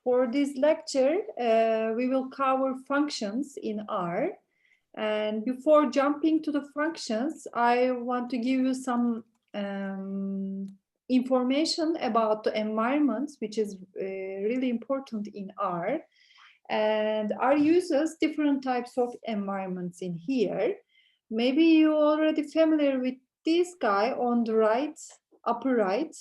For this lecture, we will cover functions in R. And before jumping to the functions, I want to give you some information about the environments, which is really important in R. And R uses different types of environments in here. Maybe you're already familiar with this guy on the right, upper right.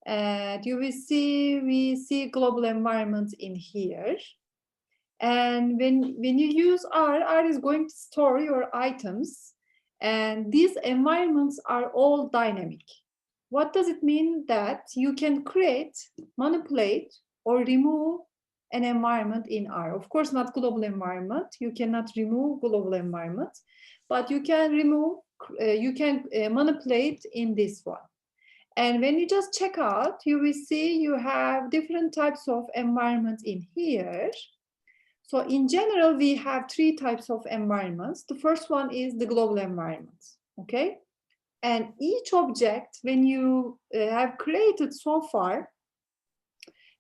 And you will see, we see global environment in here. And when you use R is going to store your items. And these environments are all dynamic. What does it mean? That you can create, manipulate, or remove an environment in R. Of course, not global environment. You cannot remove global environment, but you can remove, manipulate in this one. And when you just check out, you will see you have different types of environments in here. So in general, we have three types of environments. The first one is the global environment, okay? And each object, when you have created so far,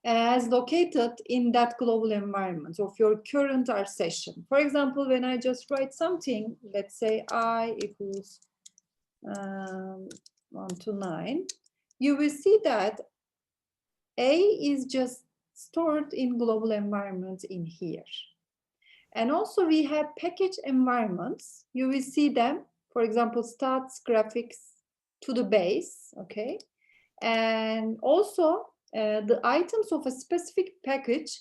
is located in that global environment of your current R session. For example, when I just write something, let's say I equals 1 to 9, you will see that A is just stored in global environment in here. And also we have package environments. You will see them, for example, stats, graphics to the base, okay? And also the items of a specific package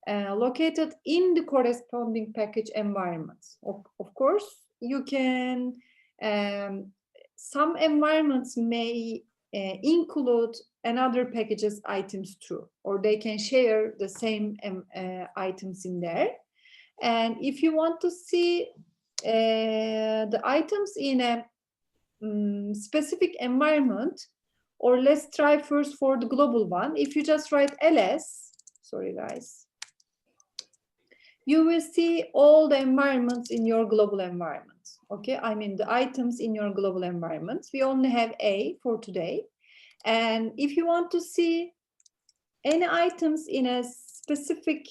located in the corresponding package environments. Of course, you can, some environments may include another package's items too, or they can share the same items in there. And if you want to see the items in a specific environment, or let's try first for the global one. If you just write ls, sorry guys, you will see all the environments in your global environment. Okay, I mean the items in your global environment. We only have A for today. And if you want to see any items in a specific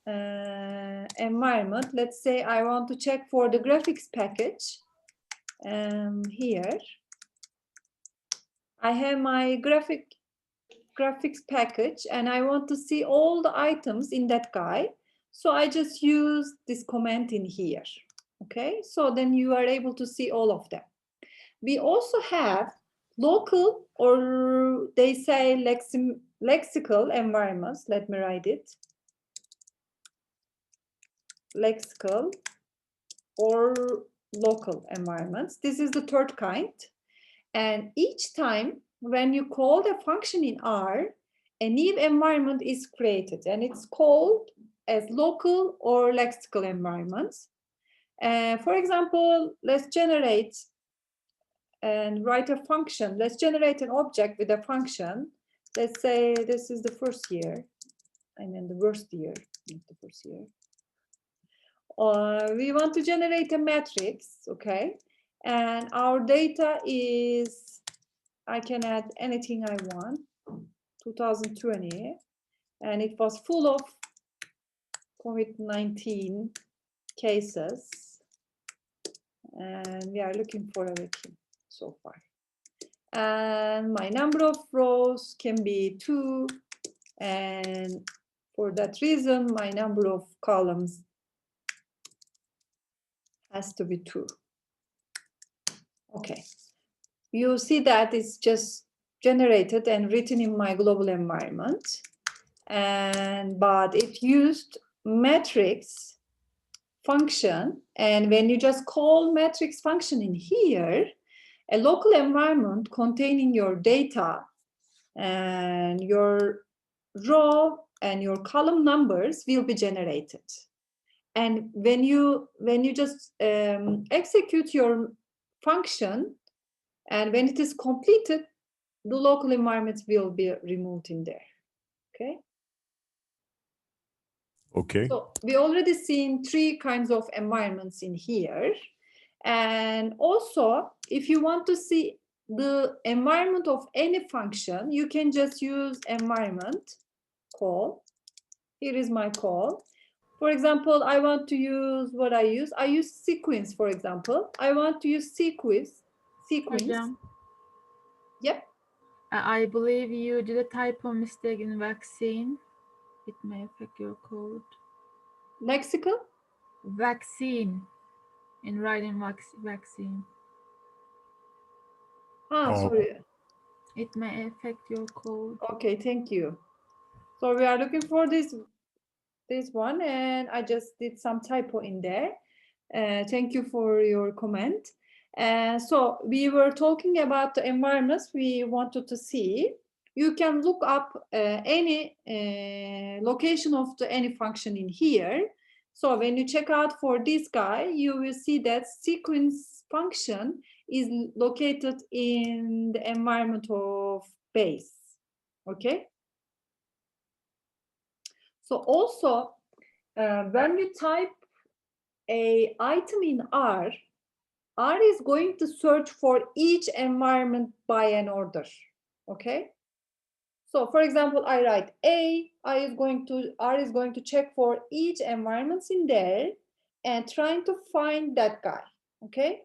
environment, let's say I want to check for the graphics package. Here, I have my graphics package and I want to see all the items in that guy. So I just use this comment in here. Okay, so then you are able to see all of them. We also have local, or they say lexical environments. Let me write it. Lexical or local environments. This is the third kind. And each time when you call the function in R, a new environment is created and it's called as local or lexical environments. For example, let's generate and write a function. Let's generate an object with a function. Let's say this is the first year. I mean the worst year, not the first year. We want to generate a matrix, okay? And our data is, I can add anything I want, 2020, and it was full of COVID-19 cases, and we are looking for a vaccine so far. And my number of rows can be 2, and for that reason, my number of columns has to be 2. Okay, you see that it's just generated and written in my global environment, but it used matrix function, and when you just call matrix function in here, a local environment containing your data and your row and your column numbers will be generated. And when you just execute your function, and when it is completed, the local environment will be removed in there. Okay. Okay. So we already seen 3 kinds of environments in here. And also, if you want to see the environment of any function, you can just use environment call Here is my call. For example, I want to use what I use. I use sequence, for example. I want to use sequence. Hocam, Yep. I believe you did a typo mistake in vaccine. It may affect your code. Lexical? Vaccine. In writing vaccine. Ah, sorry. It may affect your code. Okay, thank you. So we are looking for this one, and I just did some typo in there. Thank you for your comment. So we were talking about the environments we wanted to see. You can look up any location of any function in here. So when you check out for this guy, you will see that sequence function is located in the environment of base. Okay. So also, when we type a item in R is going to search for each environment by an order. Okay. So for example, I write R is going to check for each environments in there and trying to find that guy. Okay.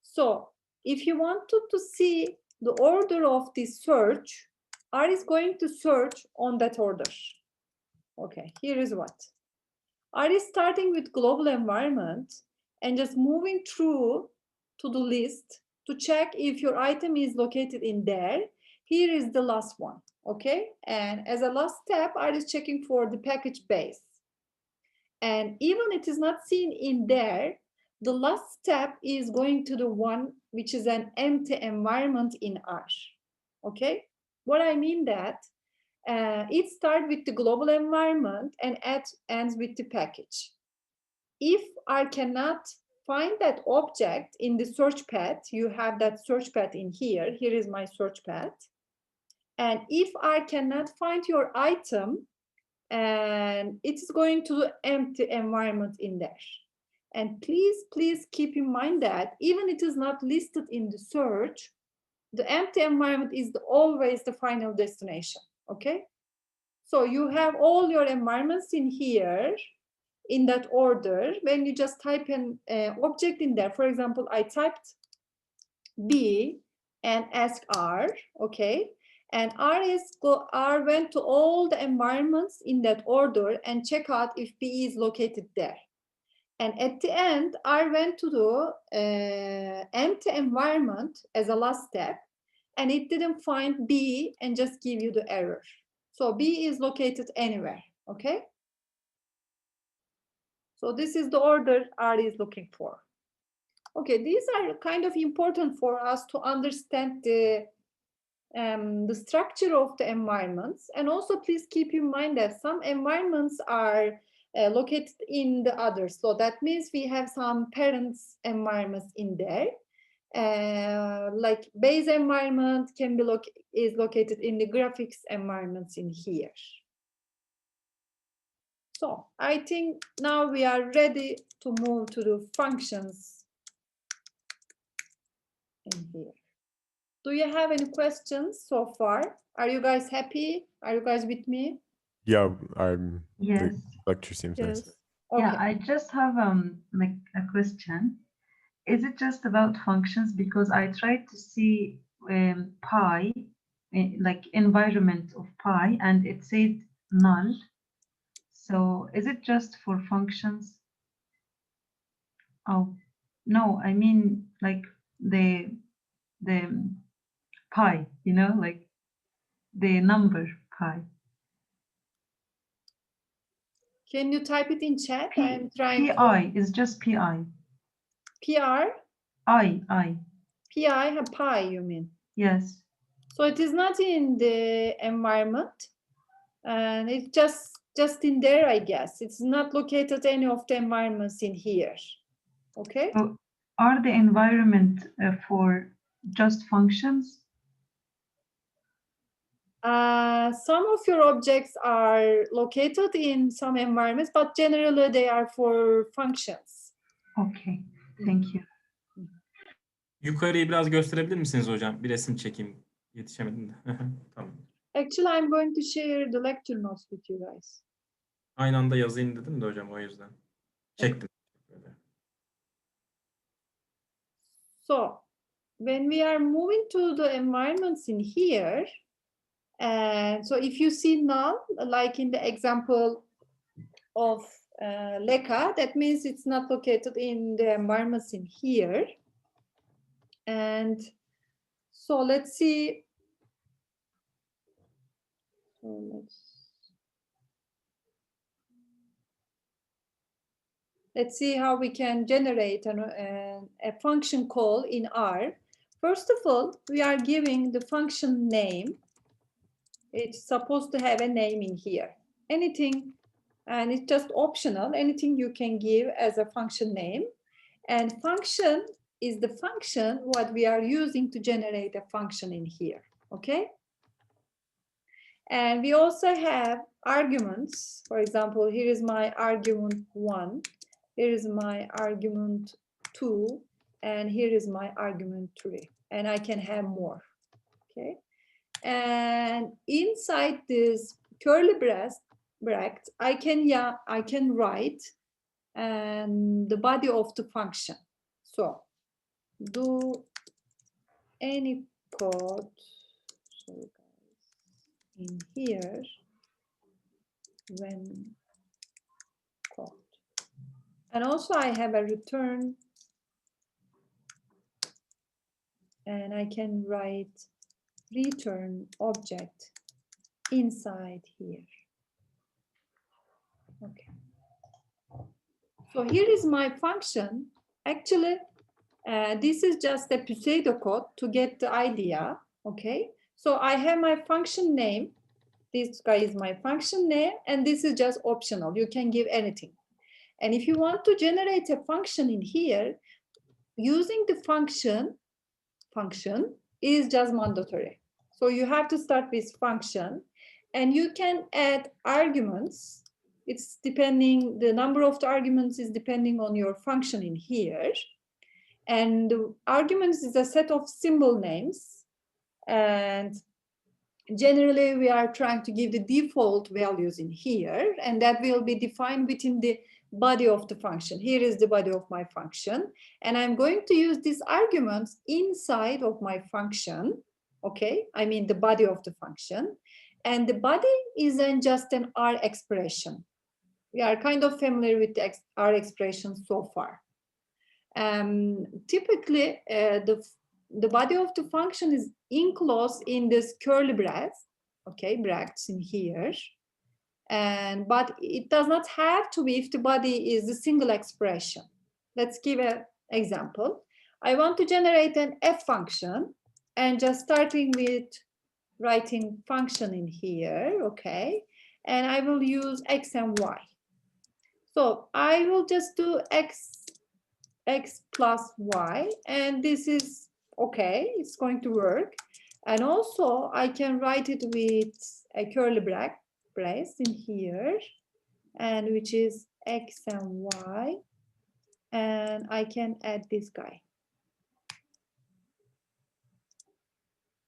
So if you wanted to see the order of this search, R is going to search on that order. Okay, here is what. R is starting with global environment and just moving through to the list to check if your item is located in there. Here is the last one, okay? And as a last step, R is checking for the package base. And even it is not seen in there, the last step is going to the one which is an empty environment in R, okay? What I mean that, it starts with the global environment and ends with the package. If I cannot find that object in the search path, you have that search path in here. Here is my search path. And if I cannot find your item, and it's going to the empty environment in there. And please keep in mind that even it is not listed in the search, the empty environment is always the final destination, okay? So you have all your environments in here in that order. When you just type an object in there, for example, I typed B and asked R, okay? And R went to all the environments in that order and check out if B is located there. And at the end, R went to the empty environment as a last step, and it didn't find B and just give you the error. So B is located anywhere, okay? So this is the order R is looking for. Okay, these are kind of important for us to understand the structure of the environments. And also please keep in mind that some environments are located in the others. So that means we have some parents environments in there. Like base environment can be is located in the graphics environments in here. So I think now we are ready to move to the functions in here. Do you have any questions so far? Are you guys happy? Are you guys with me? Yeah, Yes. the lecture seems nice. Okay. Yeah, I just have like a question. Is it just about functions? Because I tried to see pi, like environment of pi, and it said null. So is it just for functions? Oh, no, I mean like the pi, you know, like the number pi. Can you type it in chat? I'm trying. Pi is just pi. PR? I. PI, pi, you mean? Yes. So it is not in the environment, and it's just in there, I guess. It's not located any of the environments in here. Okay. So are the environment for just functions? Some of your objects are located in some environments, but generally they are for functions. Okay, thank you. Yukarıyı biraz gösterebilir misiniz hocam? Bir resim çekeyim. Yetişemedim de. Tamam. Actually, I'm going to share the lecture notes with you guys. Aynı anda yazayım dedim de hocam o yüzden. Çektim. So when we are moving to the environments in here, and so if you see null, like in the example of Leka, that means it's not located in the environments in here. And so let's see. So let's see how we can generate a function call in R. First of all, we are giving the function name. It's supposed to have a name in here. Anything, and it's just optional, anything you can give as a function name. And function is the function what we are using to generate a function in here, okay? And we also have arguments. For example, here is my argument 1, here is my argument 2, and here is my argument 3. And I can have more, okay? And inside this curly bracket, I can write and the body of the function. So do any code, sorry guys, in here when code. And also I have a return, and I can write return object inside here. Okay. So here is my function. Actually, this is just a pseudocode to get the idea. Okay. So I have my function name. This guy is my function name, and this is just optional. You can give anything. And if you want to generate a function in here, using the function is just mandatory. So you have to start with function, and you can add arguments. It's depending, the number of the arguments is depending on your function in here. And the arguments is a set of symbol names. And generally we are trying to give the default values in here, and that will be defined within the body of the function. Here is the body of my function, and I'm going to use these arguments inside of my function. Okay, I mean the body of the function, and the body isn't just an R expression. We are kind of familiar with the R expression so far. Typically, the body of the function is enclosed in this curly brackets, okay, brackets in here. But it does not have to be if the body is a single expression. Let's give an example. I want to generate an f function, and just starting with writing function in here, okay, and I will use x and y. So I will just do x plus y, and this is okay, it's going to work. And also I can write it with a curly brace in here, and which is x and y, and I can add this guy,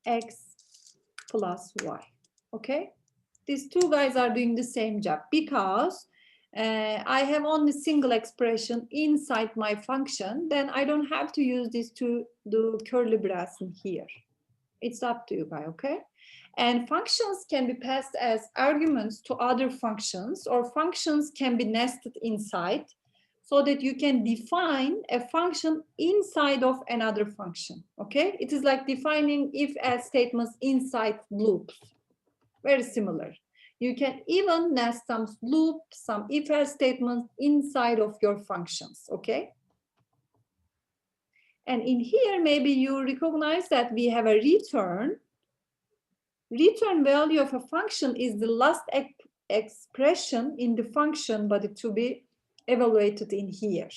x plus y. Okay, these two guys are doing the same job because I have only single expression inside my function. Then I don't have to use these two, the curly brace in here. It's up to you guys, okay? And functions can be passed as arguments to other functions, or functions can be nested inside, so that you can define a function inside of another function, okay? It is like defining if-else statements inside loops. Very similar. You can even nest some loop, some if-else statements inside of your functions, okay? And in here, maybe you recognize that we have a return. Return value of a function is the last expression in the function, but it to be evaluated in here.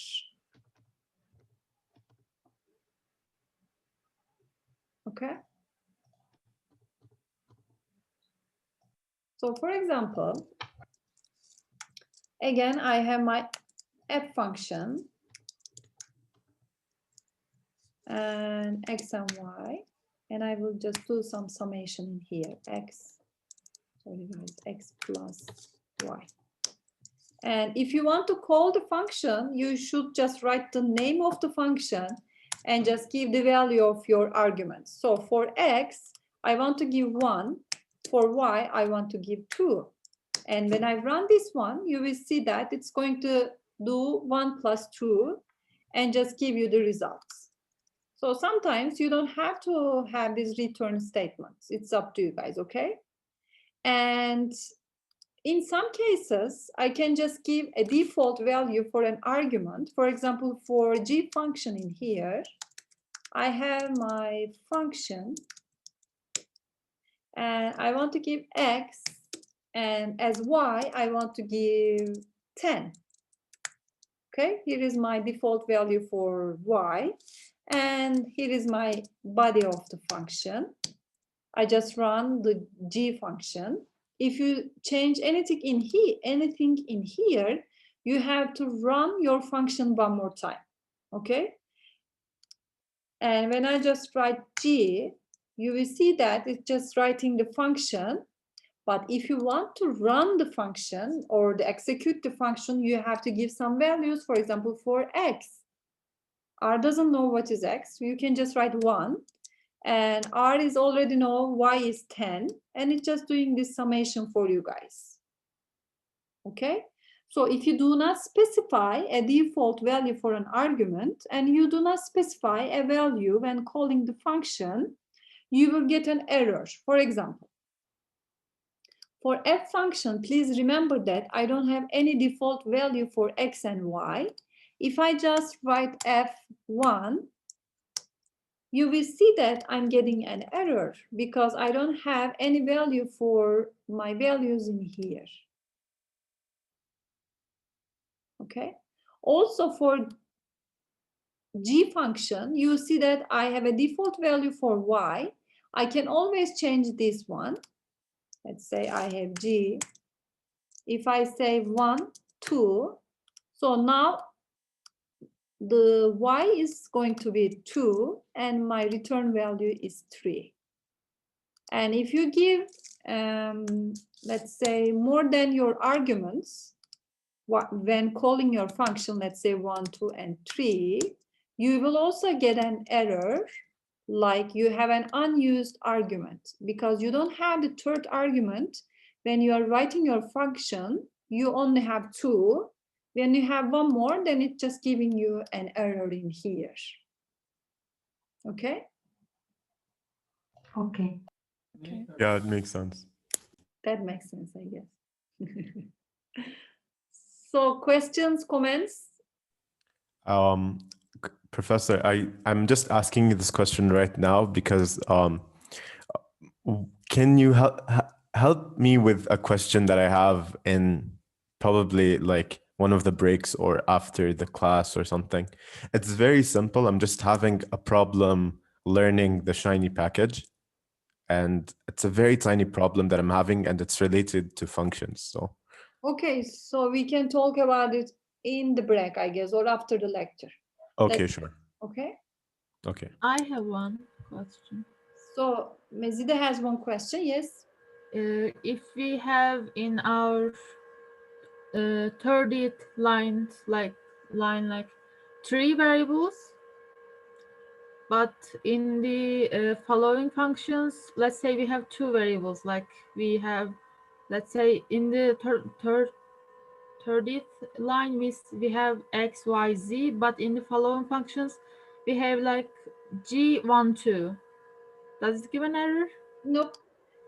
Okay. So for example, again, I have my f function and x and y, and I will just do some summation in here, x plus y. And if you want to call the function, you should just write the name of the function and just give the value of your arguments. So for x, I want to give 1. For y, I want to give 2. And when I run this one, you will see that it's going to do 1 plus 2 and just give you the results. So sometimes you don't have to have these return statements. It's up to you guys, okay? And in some cases, I can just give a default value for an argument. For example, for g function in here, I have my function and I want to give x, and as y, I want to give 10. Okay, here is my default value for y, and here is my body of the function. I just run the g function. If you change anything in here, you have to run your function one more time. Okay, and when I just write g, you will see that it's just writing the function. But if you want to run the function or to execute the function, you have to give some values. For example, for x, R doesn't know what is x. You can just write 1. And R is already know y is 10. And it's just doing this summation for you guys. Okay? So if you do not specify a default value for an argument, and you do not specify a value when calling the function, you will get an error. For example, for f function, please remember that I don't have any default value for x and y. If I just write f1, you will see that I'm getting an error because I don't have any value for my values in here. Okay. Also for g function, you see that I have a default value for y. I can always change this one. Let's say I have g. If I say 1, 2, so now the y is going to be 2 and my return value is 3. And if you give, let's say, more than your arguments, when calling your function, let's say 1, 2, and 3, you will also get an error, like you have an unused argument, because you don't have the third argument. When you are writing your function, you only have 2. When you have one more, then it's just giving you an error in here. Okay? Okay. Okay. Yeah, it makes sense. That makes sense, I guess. So questions, comments? Professor, I'm just asking you this question right now because can you help me with a question that I have in probably like one of the breaks or after the class or something? It's very simple. I'm just having a problem learning the Shiny package. And it's a very tiny problem that I'm having, and it's related to functions. So Okay, so we can talk about it in the break, I guess, or after the lecture. okay, sure. Okay. Okay. I have one question. So Mezide has one question, yes? If we have in our 30th line like 3 variables, but in the following functions, let's say we have 2 variables, like we have, let's say in the 30th line we have x, y, z, but in the following functions we have like g, 1, 2. Does it give an error? Nope.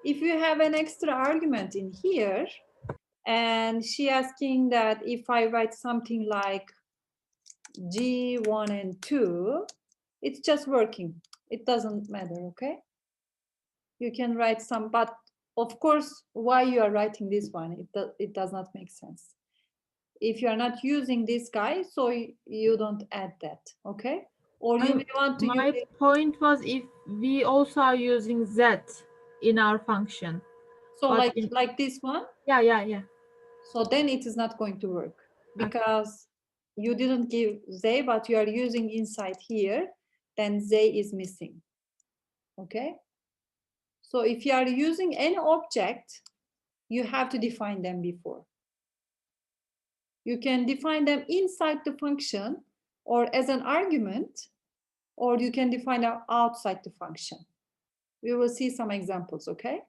If you have an extra argument in here, and she asking that if I write something like G1 and 2, it's just working. It doesn't matter, okay? You can write some, but of course, why you are writing this one, it does not make sense. If you are not using this guy, so you don't add that, okay? Or you may want to my use point was if we also are using z in our function. so but like this one. Yeah. So then it is not going to work because you didn't give z, but you are using inside here, then z is missing. Okay. So if you are using any object, you have to define them before. You can define them inside the function or as an argument, or you can define them outside the function. We will see some examples, okay?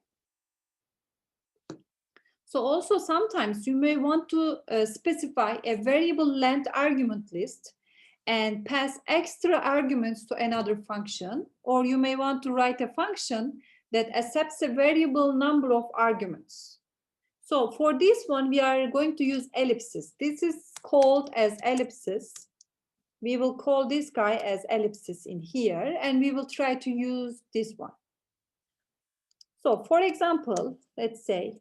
So also sometimes you may want to specify a variable length argument list and pass extra arguments to another function, or you may want to write a function that accepts a variable number of arguments. So for this one, we are going to use ellipsis. This is called as ellipsis. We will call this guy as ellipsis in here, and we will try to use this one. So for example, let's say,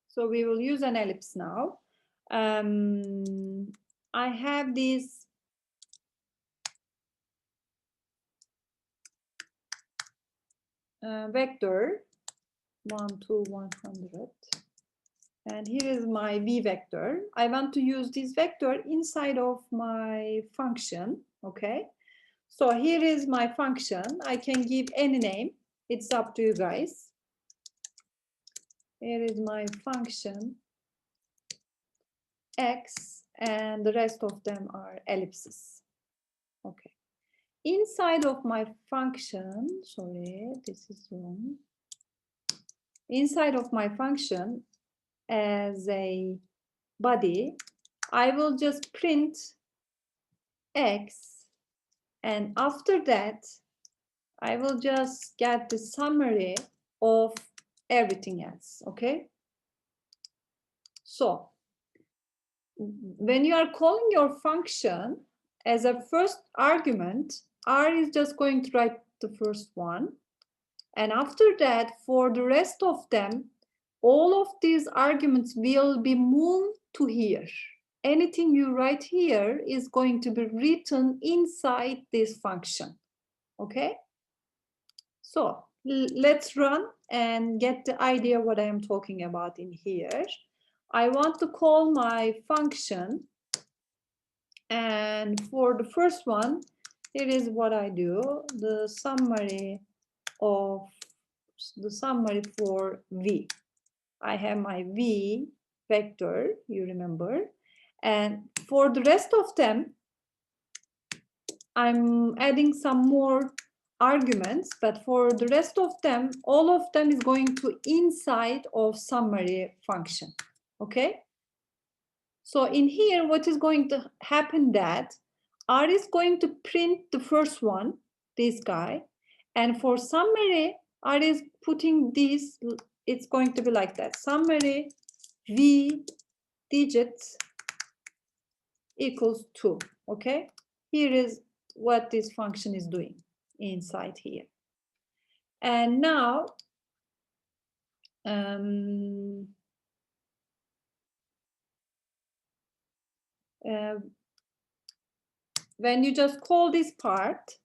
so we will use an ellipse now. I have this vector 1 to 100, and here is my v vector. I want to use this vector inside of my function, okay? So here is my function. I can give any name. It's up to you guys. Here is my function x, and the rest of them are ellipses. Okay. Inside of my function, sorry, this is wrong. Inside of my function as a body, I will just print x, and after that, I will just get the summary of everything else, okay? So when you are calling your function as a first argument, R is just going to write the first one. And after that, for the rest of them, all of these arguments will be moved to here. Anything you write here is going to be written inside this function, okay? So let's run and get the idea what I am talking about in here. I want to call my function, and for the first one, here is what I do, the summary for v. I have my v vector, you remember, and for the rest of them, I'm adding some more arguments, but for the rest of them, all of them is going to inside of summary function, okay? So in here, what is going to happen that R is going to print the first one, this guy, and for summary, R is putting this, it's going to be like that, summary v digits equals 2, okay? Here is what this function is doing inside here. And now, when you just call this part,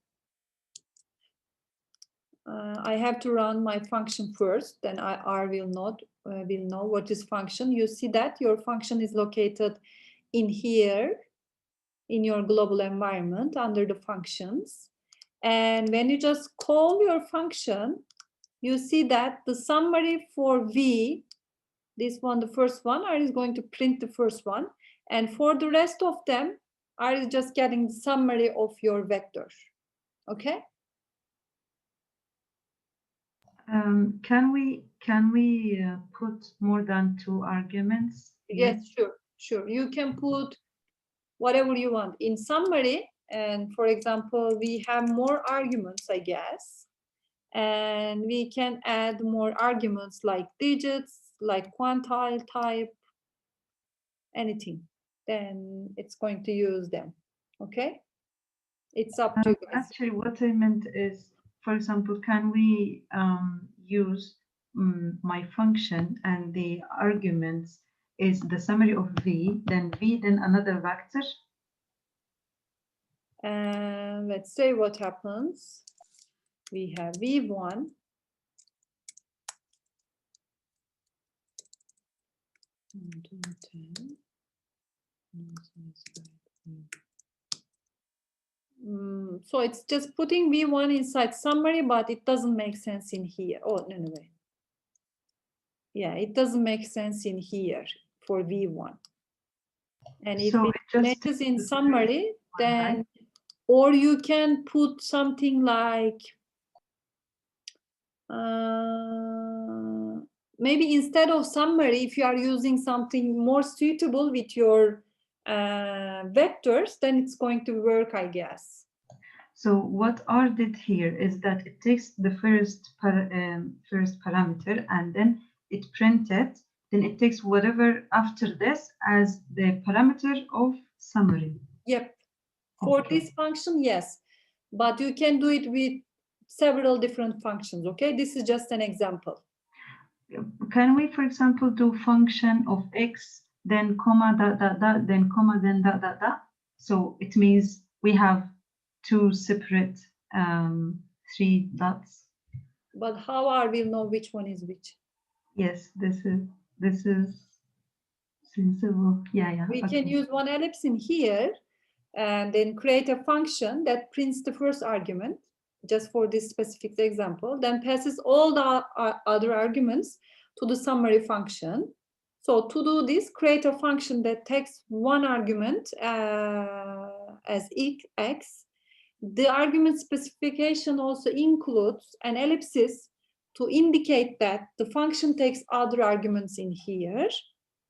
I have to run my function first, then R will know what is function. You see that your function is located in here, in your global environment under the functions. And when you just call your function, you see that the summary for v, this one, the first one, R is going to print the first one. And for the rest of them, R is just getting the summary of your vector, okay? Can we put more than 2 arguments? Yes, sure. You can put whatever you want. In summary, and for example, we have more arguments, I guess. And we can add more arguments like digits, like quantile type, anything. Then it's going to use them, okay? It's up to you guys. Actually, what I meant is, for example, can we use my function and the arguments is the summary of v, then another vector? And let's say what happens. We have v1. So it's just putting v1 inside summary, but it doesn't make sense in here. Oh, no, wait. yeah, it doesn't make sense in here for V1. And if So it it just matches in takes the summary, one, then, right? or you can put something like, maybe instead of summary, if you are using something more suitable with your vectors, then it's going to work, I guess. So what R did here is that it takes the first parameter and then it prints it. Then it takes whatever after this as the parameter of summary. Yep. For Okay. this function, yes. But you can do it with several different functions, okay? This is just an example. Can we, for example, do function of x, then comma, then comma, then So it means we have two separate 3 dots. But how R will know which one is which? Yes, this is sensible. Yeah. We okay. can use one ellipse in here and then create a function that prints the first argument, just for this specific example, then passes all the other arguments to the summary function. So to do this, create a function that takes one argument as x. The argument specification also includes an ellipsis to indicate that the function takes other arguments in here.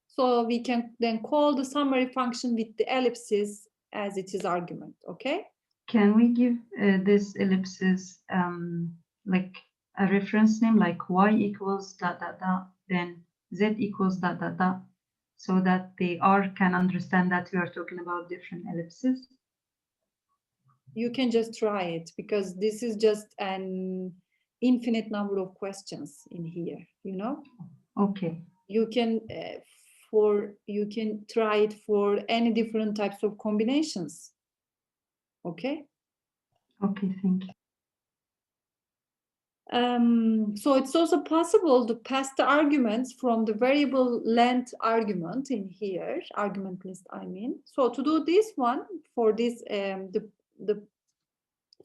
So we can then call the summary function with the ellipsis as it is argument, okay? Can we give this ellipsis like a reference name, like y equals ... then z equals ... so that the R can understand that we are talking about different ellipses? You can just try it because this is just an infinite number of questions in here, you know? Okay. You can you can try it for any different types of combinations. Okay. Okay, thank you. So it's also possible to pass the arguments from the variable length argument in here, argument list, I mean. So to do this one, for this, the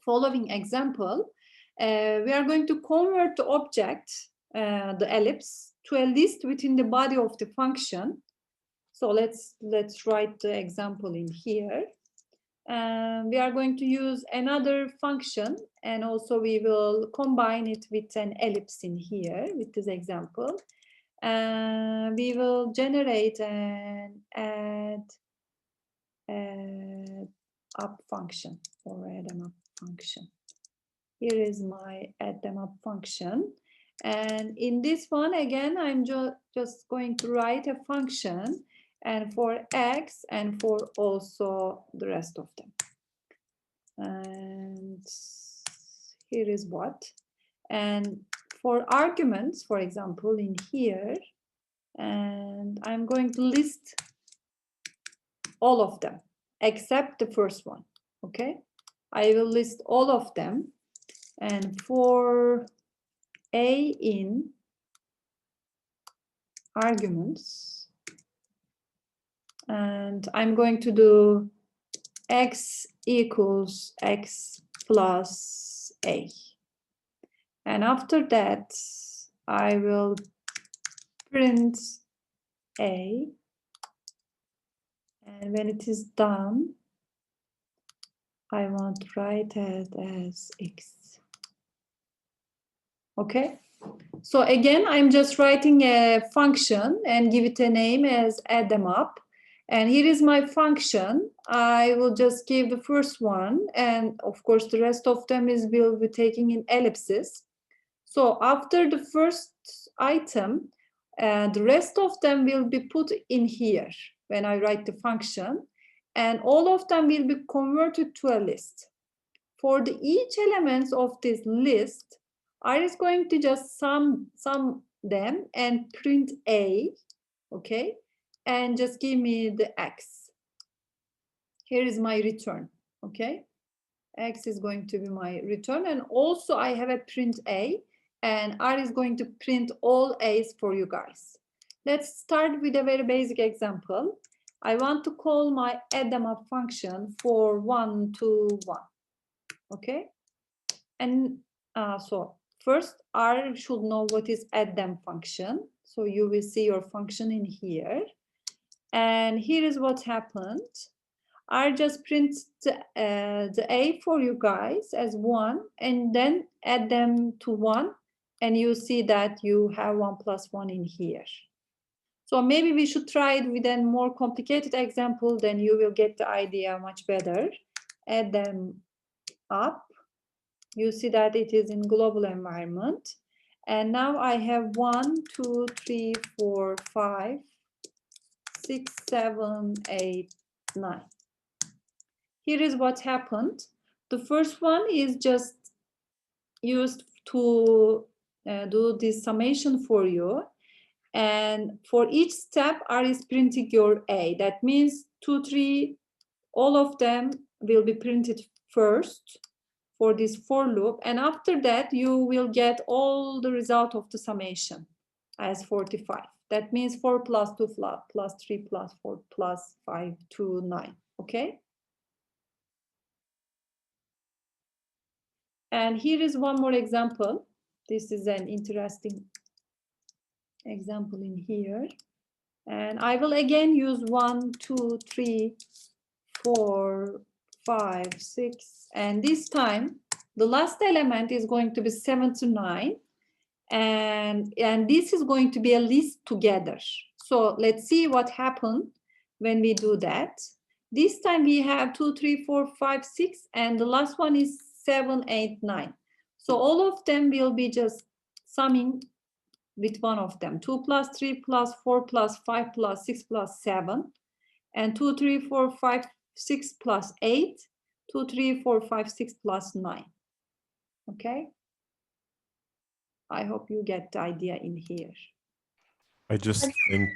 following example, we are going to convert the object, the ellipse, to a list within the body of the function. So let's write the example in here. We are going to use another function, and also we will combine it with an ellipse in here with this example. We will generate an add up function or add them up function. Here is my add them up function. And in this one, again, I'm just going to write a function and for x and for also the rest of them. And here is what. And for arguments, for example, in here, and I'm going to list all of them except the first one, okay? I will list all of them. And for a in arguments, and I'm going to do x equals x plus a. And after that, I will print a. And when it is done, I want to write it as x. Okay. So again, I'm just writing a function and give it a name as add them up. And here is my function. I will just give the first one, and of course the rest of them will be taking in ellipses. So after the first item, the rest of them will be put in here when I write the function, and all of them will be converted to a list. For each element of this list, R is going to just sum them and print a, okay, and just give me the x. Here is my return, okay. X is going to be my return, and also I have a print a, and R is going to print all a's for you guys. Let's start with a very basic example. I want to call my add them up function for 1 to 1, okay. And so first R should know what is add them function. So you will see your function in here. And here is what happened. I just print the a for you guys as 1 and then add them to 1. And you see that you have 1 plus 1 in here. So maybe we should try it with a more complicated example, then you will get the idea much better. Add them up. You see that it is in global environment. And now I have 1, 2, 3, 4, 5, 6, 7, 8, 9. Here is what happened. The first one is just used to do this summation for you. And for each step, R is printing your A. That means 2, 3, all of them will be printed first for this for loop. And after that, you will get all the result of the summation as 45. That means 4 plus 2 plus 3 plus 4 plus 5 to 9. Okay? And here is one more example. This is an interesting example in here. And I will again use 1, 2, 3, 4, 5, 6. And this time, the last element is going to be 7 to 9. And this is going to be a list together. So let's see what happened when we do that. This time we have 2, 3, 4, 5, 6. And the last one is 7, 8, 9. So all of them will be just summing with one of them. 2 plus 3 plus 4 plus 5 plus 6 plus 7. And 2, 3, 4, 5, 6 plus 8. 2, 3, 4, 5, 6 plus 9. Okay? I hope you get the idea in here. I just think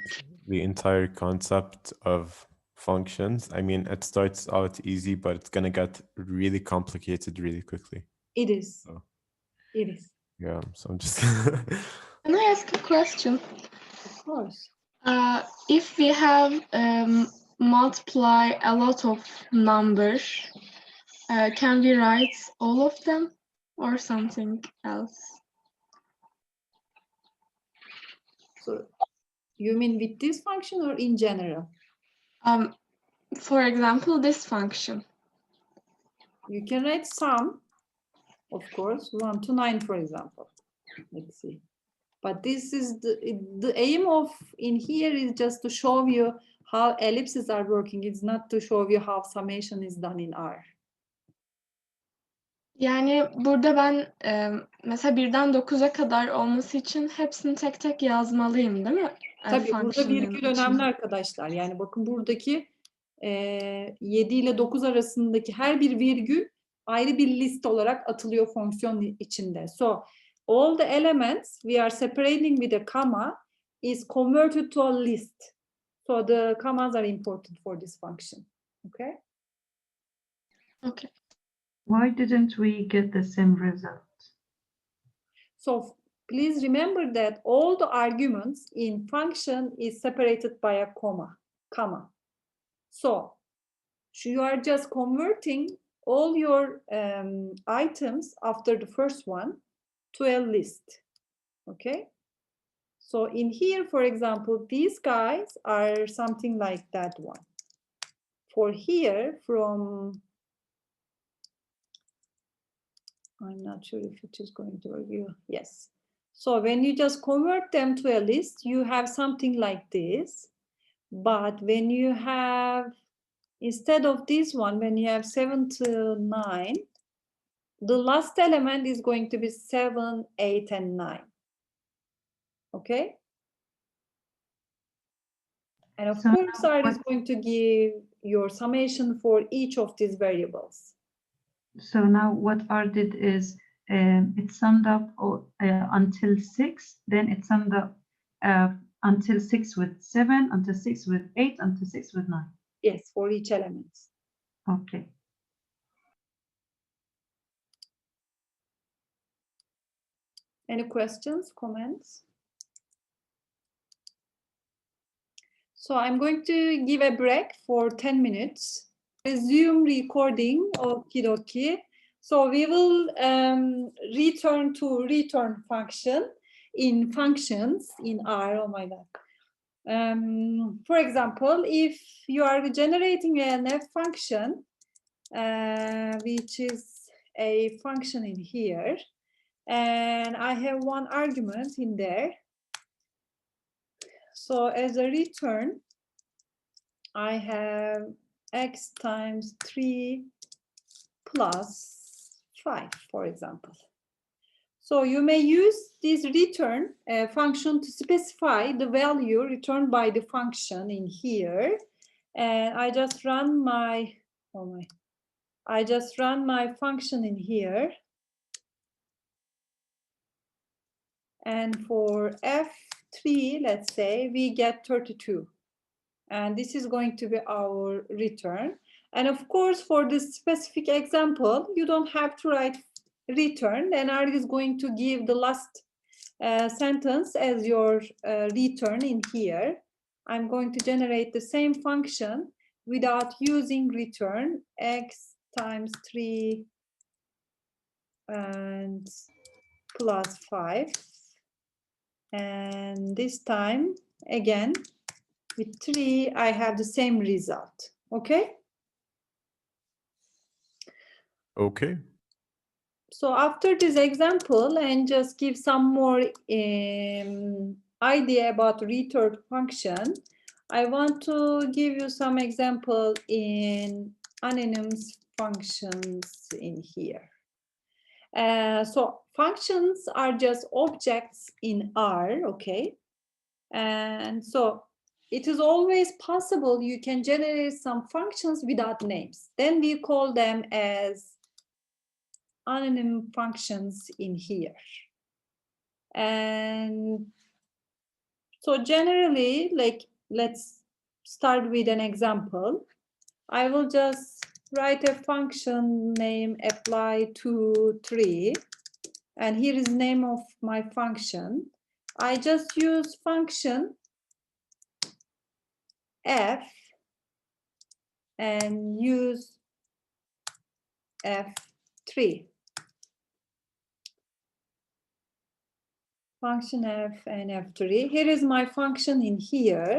the entire concept of functions, I mean, it starts out easy, but it's going to get really complicated really quickly. It is. So, it is. yeah, so I'm just... Can I ask a question? Of course. If we have multiply a lot of numbers, can we write all of them or something else? So you mean with this function or in general? For example, this function. You can write some, of course, 1 to 9, for example. Let's see. But this is the aim of in here is just to show you how ellipses are working. It's not to show you how summation is done in R. Yani burada ben mesela 1'den 9'a kadar olması için hepsini tek tek yazmalıyım, değil mi? Tabii burada Function'ın virgül içinde. önemli arkadaşlar. Yani bakın buradaki 7 ile 9 arasındaki her bir virgül ayrı bir list olarak atılıyor fonksiyon içinde. So all the elements we are separating with a comma is converted to a list. So the commas are important for this function. Okay? Okay. Why didn't we get the same result? So please remember that all the arguments in function is separated by a comma. So you are just converting all your items after the first one to a list. Okay? So in here, for example, these guys are something like that one. For here, from I'm not sure if it is going to review. Yes. So when you just convert them to a list, you have something like this. But when you have, instead of this one, when you have 7 to 9, the last element is going to be 7, 8, and 9. Okay? And of course, R is going to give your summation for each of these variables. So now what R did is it summed up until 6, then it summed up until 6 with 7, until 6 with 8, until 6 with 9. Yes, for each element. Okay. Any questions, comments? So I'm going to give a break for 10 minutes. Resume recording, okie dokie. So we will return to return function. in functions in R. Oh my God. For example, if you are generating an f function, which is a function in here, and I have one argument in there. So as a return, I have x times 3 plus 5, for example. So you may use this return function to specify the value returned by the function in here. And I just run my, I just run my function in here. And for f3, let's say, we get 32. And this is going to be our return. And of course, for this specific example, you don't have to write return. And R is going to give the last sentence as your return in here. I'm going to generate the same function without using return, x times 3 and plus 5. And this time, again, with 3, I have the same result. Okay? Okay. So after this example, and just give some more idea about return function, I want to give you some example in Anonyms Functions in here. So functions are just objects in R, okay? And so it is always possible you can generate some functions without names. Then we call them as anonym functions in here. And so generally, like, let's start with an example. I will just write a function name apply to 3. And here is name of my function. I just use function f and use f3. Function f and f3. Here is my function in here.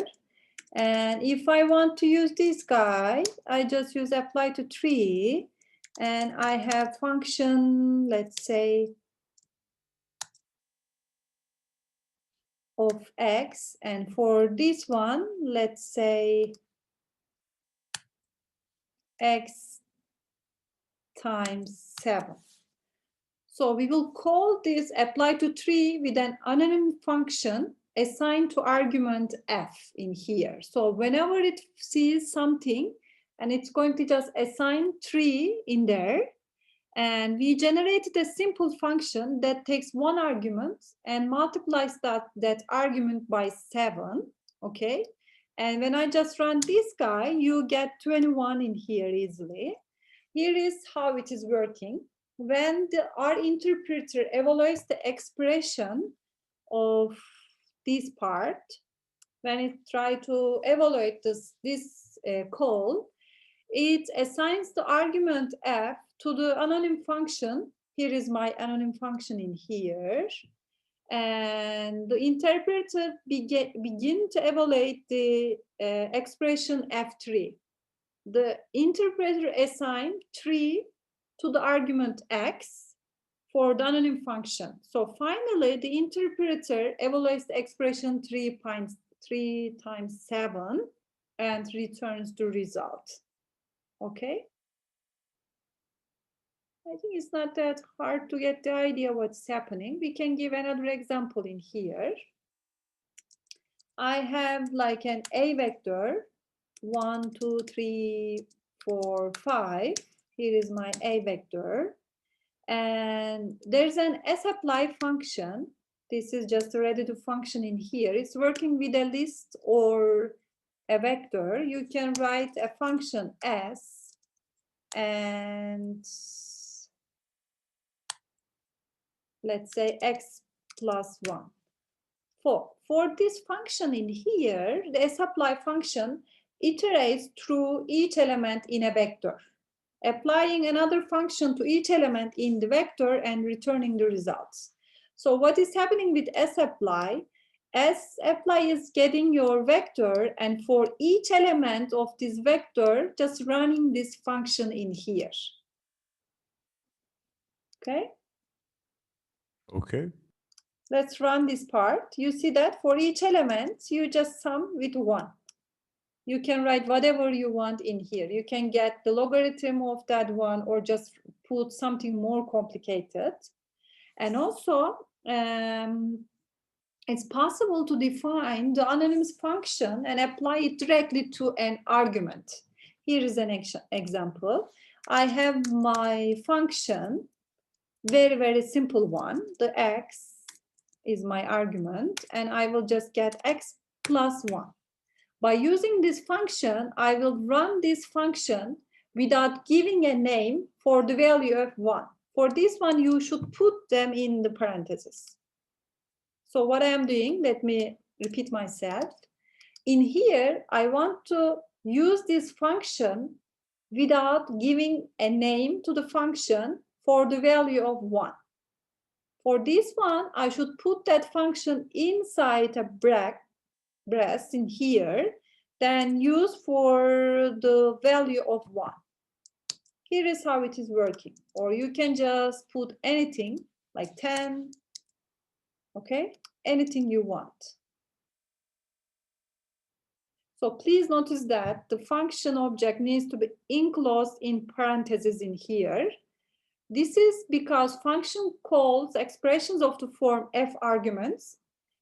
And if I want to use this guy, I just use apply to 3. And I have function, let's say, of x. And for this one, let's say x times 7. So we will call this apply to 3 with an anonym function assigned to argument f in here. So whenever it sees something, and it's going to just assign 3 in there, and we generated a simple function that takes one argument and multiplies that argument by 7, okay? And when I just run this guy, you get 21 in here easily. Here is how it is working. When our interpreter evaluates the expression of this part, when it tries to evaluate this call, it assigns the argument f to the anonym function. Here is my anonym function in here. And the interpreter begin to evaluate the expression f3. The interpreter assigned 3 to the argument x for the anonym function. So finally, the interpreter evaluates the expression 3 times 7 and returns the result. Okay? I think it's not that hard to get the idea what's happening. We can give another example in here. I have like an A vector, 1, 2, 3, 4, 5. Here is my A vector. And there's an sapply function. This is just a ready-to function in here. It's working with a list or a vector. You can write a function s and let's say x plus 1. For this function in here, the sapply function iterates through each element in a vector, applying another function to each element in the vector and returning the results. So what is happening with sapply? Sapply is getting your vector, and for each element of this vector, just running this function in here. Okay. Okay. Let's run this part. You see that for each element, you just sum with 1. You can write whatever you want in here. You can get the logarithm of that one or just put something more complicated. And also, it's possible to define the anonymous function and apply it directly to an argument. Here is an example. I have my function, very, very simple one. The x is my argument, and I will just get x plus 1. By using this function, I will run this function without giving a name for the value of 1. For this one, you should put them in the parentheses. So what I am doing, let me repeat myself. In here, I want to use this function without giving a name to the function for the value of 1. For this one, I should put that function inside a brace in here, then use for the value of 1. Here is how it is working. Or you can just put anything like 10, okay? Anything you want. So please notice that the function object needs to be enclosed in parentheses in here. This is because function calls expressions of the form f arguments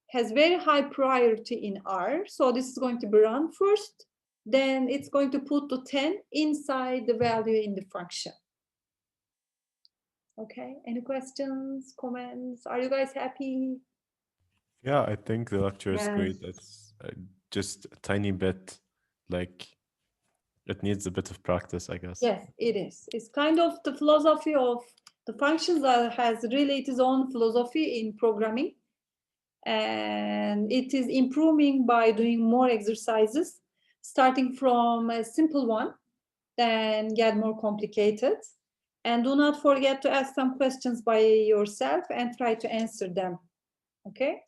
has very high priority in R. So this is going to be run first. Then it's going to put the 10 inside the value in the function. Okay, any questions, comments? Are you guys happy? Yeah, I think the lecture is Yes. great. It's just a tiny bit, like, it needs a bit of practice, I guess. Yes, it is. It's kind of the philosophy of the functions that has really its own philosophy in programming. And it is improving by doing more exercises, starting from a simple one, then get more complicated. And do not forget to ask some questions by yourself and try to answer them. Okay?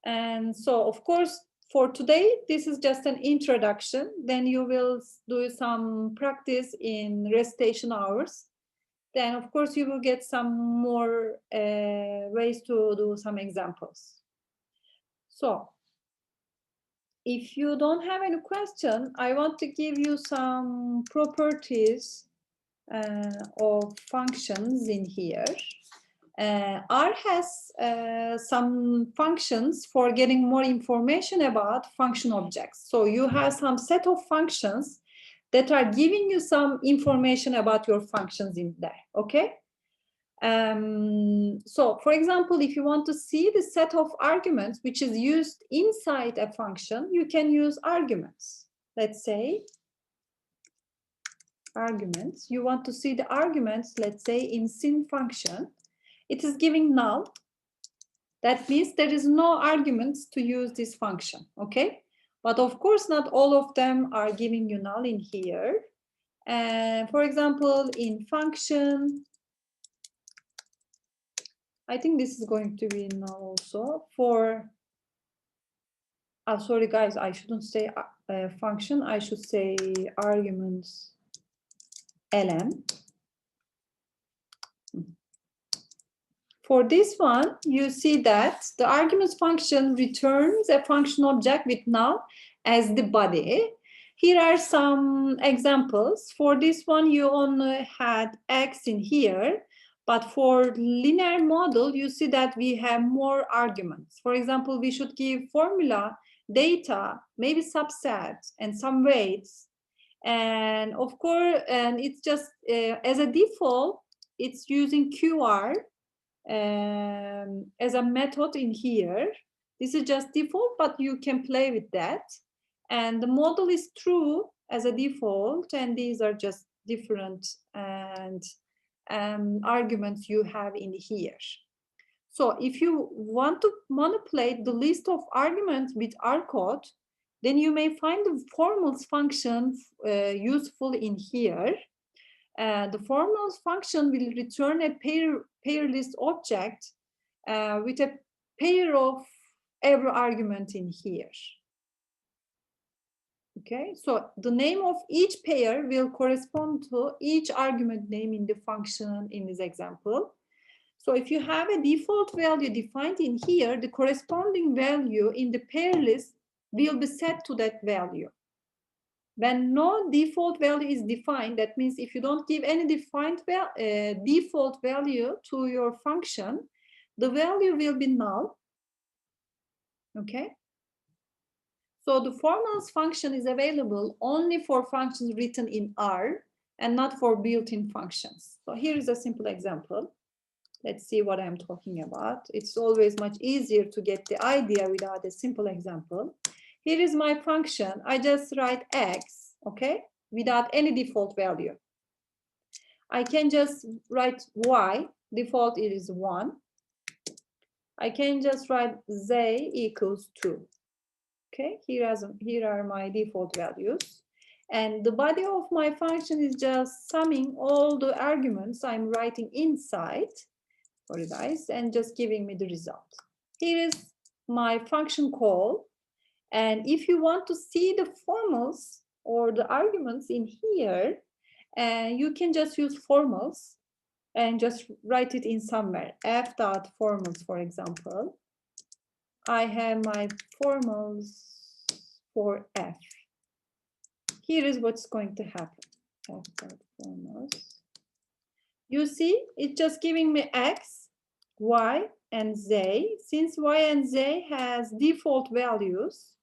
And so, of course, for today, this is just an introduction. Then you will do some practice in recitation hours. Then, of course, you will get some more ways to do some examples. So, if you don't have any question, I want to give you some properties of functions in here. R has some functions for getting more information about function objects. So you have some set of functions that are giving you some information about your functions in there, okay? So for example, if you want to see the set of arguments which is used inside a function, you can use arguments. Let's say arguments. You want to see the arguments, let's say in sin function. It is giving null. That means there is no arguments to use this function, okay? But of course, not all of them are giving you null in here. For example, in function, I think this is going to be null also for, oh, sorry guys, I shouldn't say function, I should say arguments ln. For this one, you see that the arguments function returns a function object with null as the body. Here are some examples. For this one, you only had x in here, but for linear model, you see that we have more arguments. For example, we should give formula, data, maybe subsets, and some weights. And of course, and it's just as a default, it's using QR. As a method in here. This is just default, but you can play with that. And the model is true as a default, and these are just different and arguments you have in here. So if you want to manipulate the list of arguments with R code, then you may find the formals function useful in here. The formals function will return a pair list object with a pair of every argument in here. Okay, so the name of each pair will correspond to each argument name in the function in this example. So if you have a default value defined in here, the corresponding value in the pair list will be set to that value. When no default value is defined, that means if you don't give any defined default value to your function, the value will be null. Okay. So the formals function is available only for functions written in R and not for built-in functions. So here is a simple example. Let's see what I'm talking about. It's always much easier to get the idea without a simple example. Here is my function. I just write x, okay, without any default value. I can just write y, default is 1. I can just write z equals 2. Okay, here are my default values. And the body of my function is just summing all the arguments I'm writing inside for you guys and just giving me the result. Here is my function call. And if you want to see the formals or the arguments in here, you can just use formals and just write it in somewhere. F.formals, for example. I have my formals for F. Here is what's going to happen. F.formals. You see, it's just giving me X, Y, and Z. Since Y and Z has default values,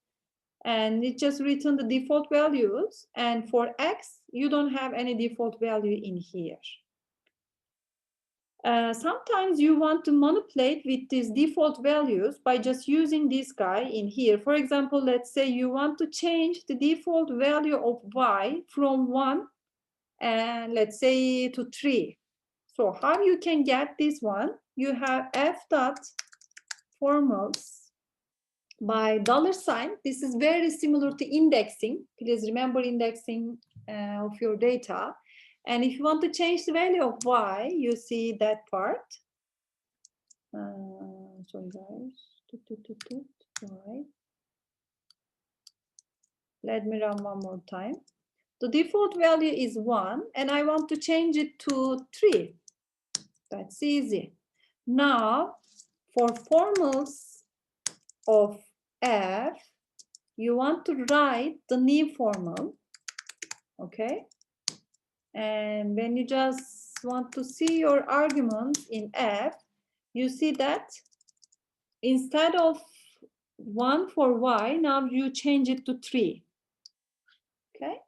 and it just written the default values, and for X, you don't have any default value in here. Sometimes you want to manipulate with these default values by just using this guy in here. For example, let's say you want to change the default value of Y from 1 and let's say to 3. So how you can get this one? You have F.formals by $sign. This is very similar to indexing. Please remember indexing of your data. And if you want to change the value of y, you see that part. Sorry guys. Y. Let me run one more time. The default value is 1, and I want to change it to 3. That's easy. Now, for formals of F, you want to write the new formal, okay? And when you just want to see your arguments in F, you see that instead of 1 for Y, now you change it to 3. Okay?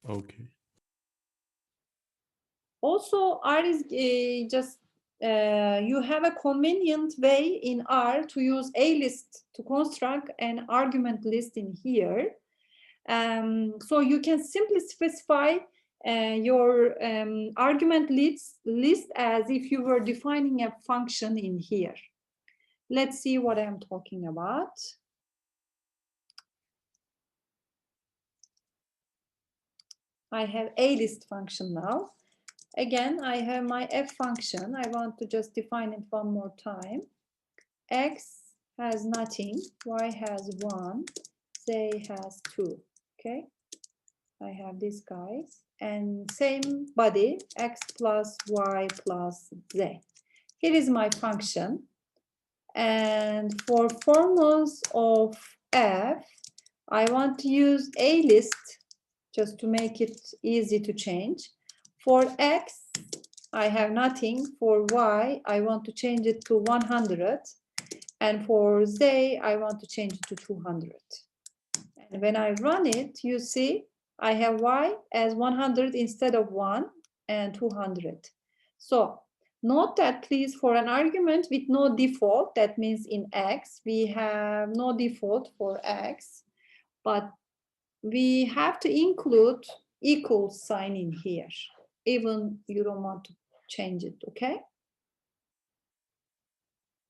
Okay. Also, R is just, you have a convenient way in R to use a list to construct an argument list in here. So you can simply specify your argument list as if you were defining a function in here. Let's see what I'm talking about. I have a list function now. Again, I have my f function. I want to just define it one more time. X has nothing, y has 1, z has 2. Okay, I have these guys and same body, x plus y plus z. Here is my function. And for formals of f, I want to use a list just to make it easy to change. For x, I have nothing. For y, I want to change it to 100. And for z, I want to change it to 200. And when I run it, you see I have y as 100 instead of 1 and 200. So note that please, for an argument with no default, that means in x, we have no default for x, but we have to include equals sign in here, even you don't want to change it, okay?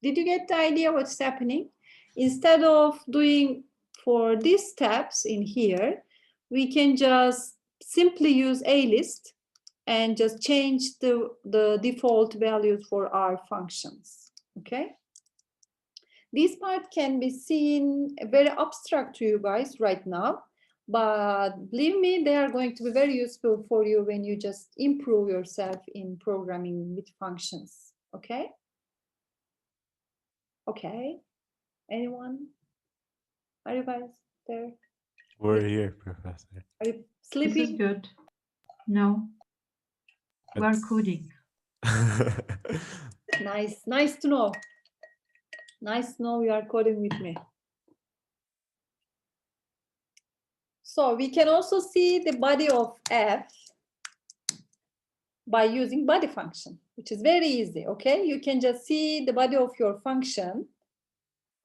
Did you get the idea what's happening? Instead of doing for these steps in here, we can just simply use a list and just change the default values for our functions. Okay. This part can be seen very abstract to you guys right now, but believe me, they are going to be very useful for you when you just improve yourself in programming with functions. Okay. Okay. Anyone? Are you guys there? We're here, Professor. Are you This is sleeping? good. No, we are It's- coding. Nice to know. Nice to know you are coding with me. So we can also see the body of f by using body function, which is very easy. Okay, you can just see the body of your function.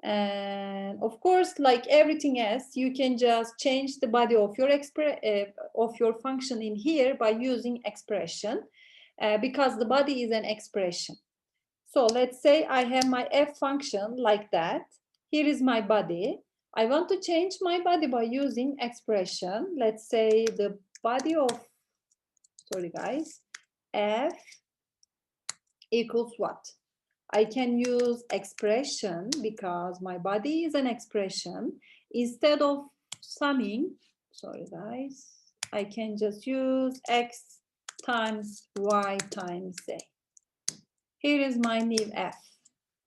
And of course, like everything else, you can just change the body of your function in here by using expression, because the body is an expression. So let's say I have my f function like that. Here is my body. I want to change my body by using expression. Let's say the body of, sorry guys, f equals what? I can use expression because my body is an expression. Instead of summing, sorry guys, I can just use x times y times z. Here is my new f.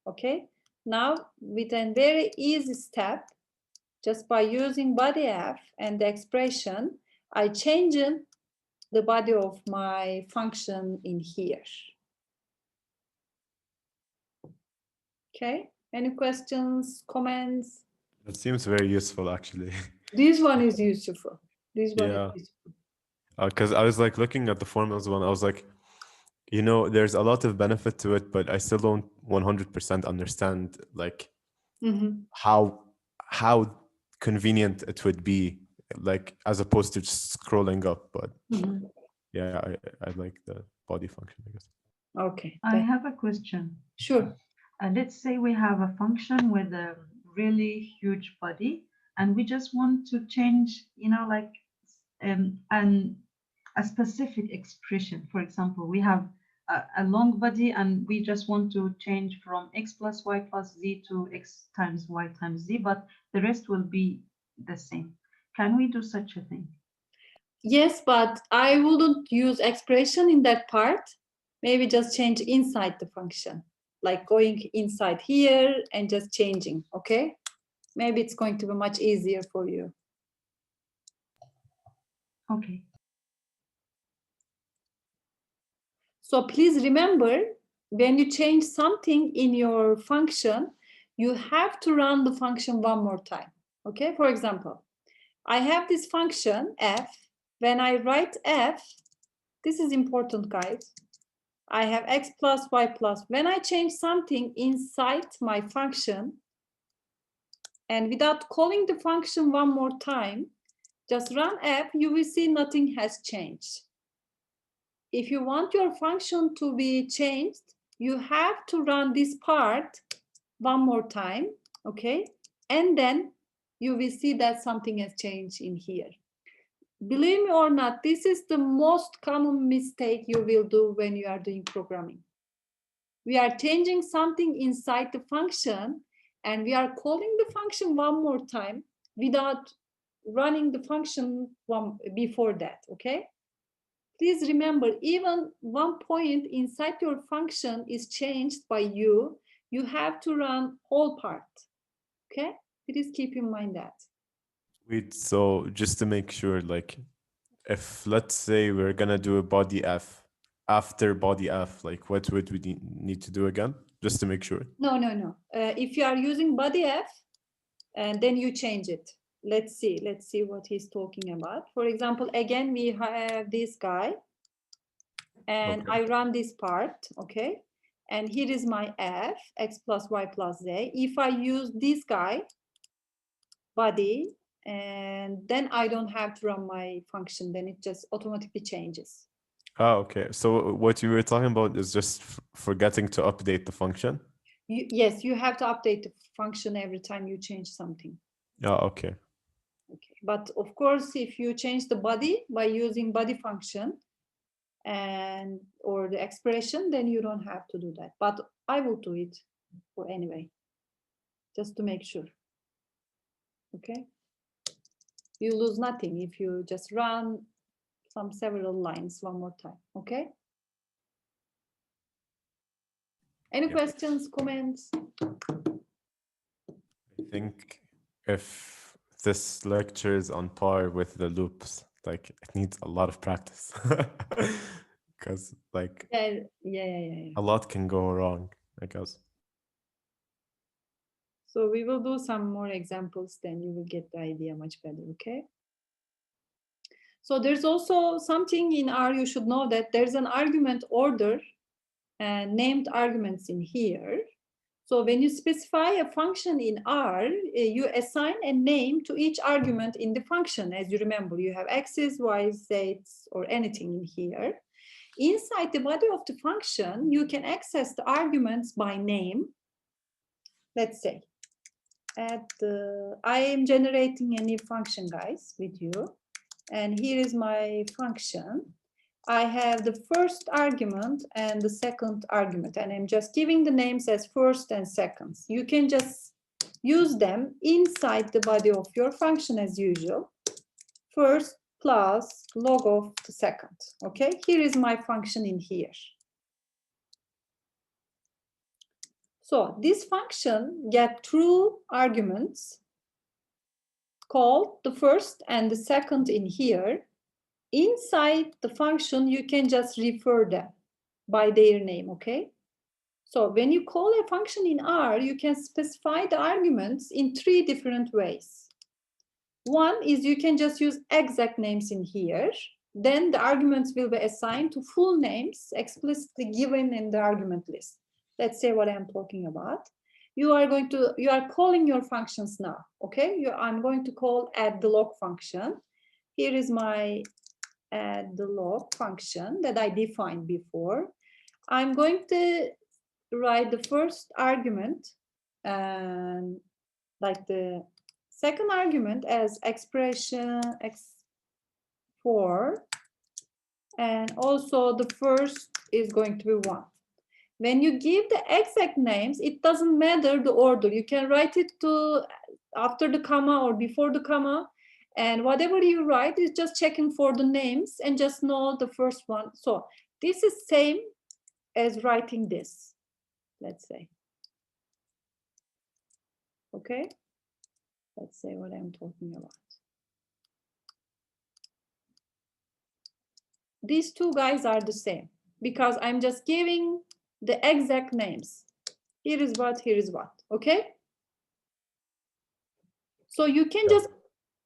Okay, now with a very easy step, just by using body f and the expression, I change the body of my function in here. Okay, any questions, comments? That seems very useful, actually. This one is useful. This one Yeah. is useful. Because I was like looking at the formulas one, I was like, you know, there's a lot of benefit to it, but I still don't 100% understand like Mhm. how convenient it would be, like as opposed to just scrolling up. But Mhm. yeah, I like the body function, I guess. Okay, I have a question. sure. Let's say we have a function with a really huge body, and we just want to change, you know, like a specific expression. For example, we have a long body, and we just want to change from x plus y plus z to x times y times z, but the rest will be the same. Can we do such a thing? Yes, but I wouldn't use expression in that part. Maybe just change inside the function, like going inside here and just changing, okay? Maybe it's going to be much easier for you. Okay. So please remember, when you change something in your function, you have to run the function one more time, okay? For example, I have this function f. When I write f, this is important, guys. I have x plus y plus. When I change something inside my function, and without calling the function one more time, just run f, you will see nothing has changed. If you want your function to be changed, you have to run this part one more time, okay? And then you will see that something has changed in here. Believe me or not, this is the most common mistake you will do when you are doing programming. We are changing something inside the function, and we are calling the function one more time without running the function one before that, okay? Please remember, even one point inside your function is changed by you, you have to run whole part, okay? Please keep in mind that. Wait, so just to make sure, like, if let's say we're gonna do a body f, after body f, like what would we need to do again, just to make sure? No. If you are using body f, and then you change it. Let's see what he's talking about. For example, again, we have this guy, and Okay. I run this part, okay? And here is my f, x plus y plus z. If I use this guy, body, and then I don't have to run my function, then it just automatically changes. Oh, okay. So what you were talking about is just forgetting to update the function? Yes, you have to update the function every time you change something. Oh, okay. Okay. But of course, if you change the body by using body function, and or the expression, then you don't have to do that. But I will do it for anyway, just to make sure. Okay. You lose nothing if you just run some several lines one more time. Okay. Any questions, comments? I think if this lecture is on par with the loops, like it needs a lot of practice because like Yeah. a lot can go wrong, I guess. So we will do some more examples, then you will get the idea much better, okay? So there's also something in R you should know, that there's an argument order and named arguments in here. So when you specify a function in R, you assign a name to each argument in the function. As you remember, you have x's, y's, z's, or anything in here. Inside the body of the function, you can access the arguments by name. Let's say, I am generating a new function, guys, with you. And here is my function. I have the first argument and the second argument, and I'm just giving the names as first and second. You can just use them inside the body of your function as usual. First plus log of the second. Okay, here is my function in here. So this function get true arguments called the first and the second in here. Inside the function, you can just refer them by their name, okay? So when you call a function in R, you can specify the arguments in 3 different ways. One is you can just use exact names in here. Then the arguments will be assigned to full names explicitly given in the argument list. Let's say what I'm talking about. You are calling your functions now, okay? I'm going to call add the log function. Here is my add the log function that I defined before. I'm going to write the first argument and like the second argument as expression x4, and also the first is going to be 1. When you give the exact names, it doesn't matter the order. You can write it to after the comma or before the comma, and whatever you write is just checking for the names and just know the first one. So this is same as writing this, let's say. Okay, let's say what I'm talking about. These two guys are the same because I'm just giving the exact names. Here is what, here is what, okay? So you can just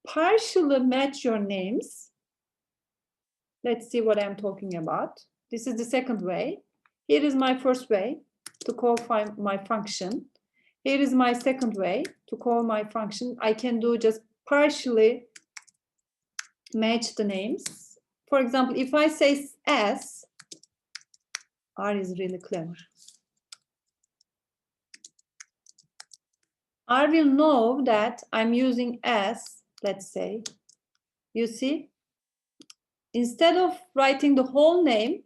partially match your names. Let's see what I'm talking about. This is the second way. Here is my first way to call my function. Here is my second way to call my function. I can do just partially match the names. For example, if I say S, R is really clever. R will know that I'm using S, let's say. You see, instead of writing the whole name,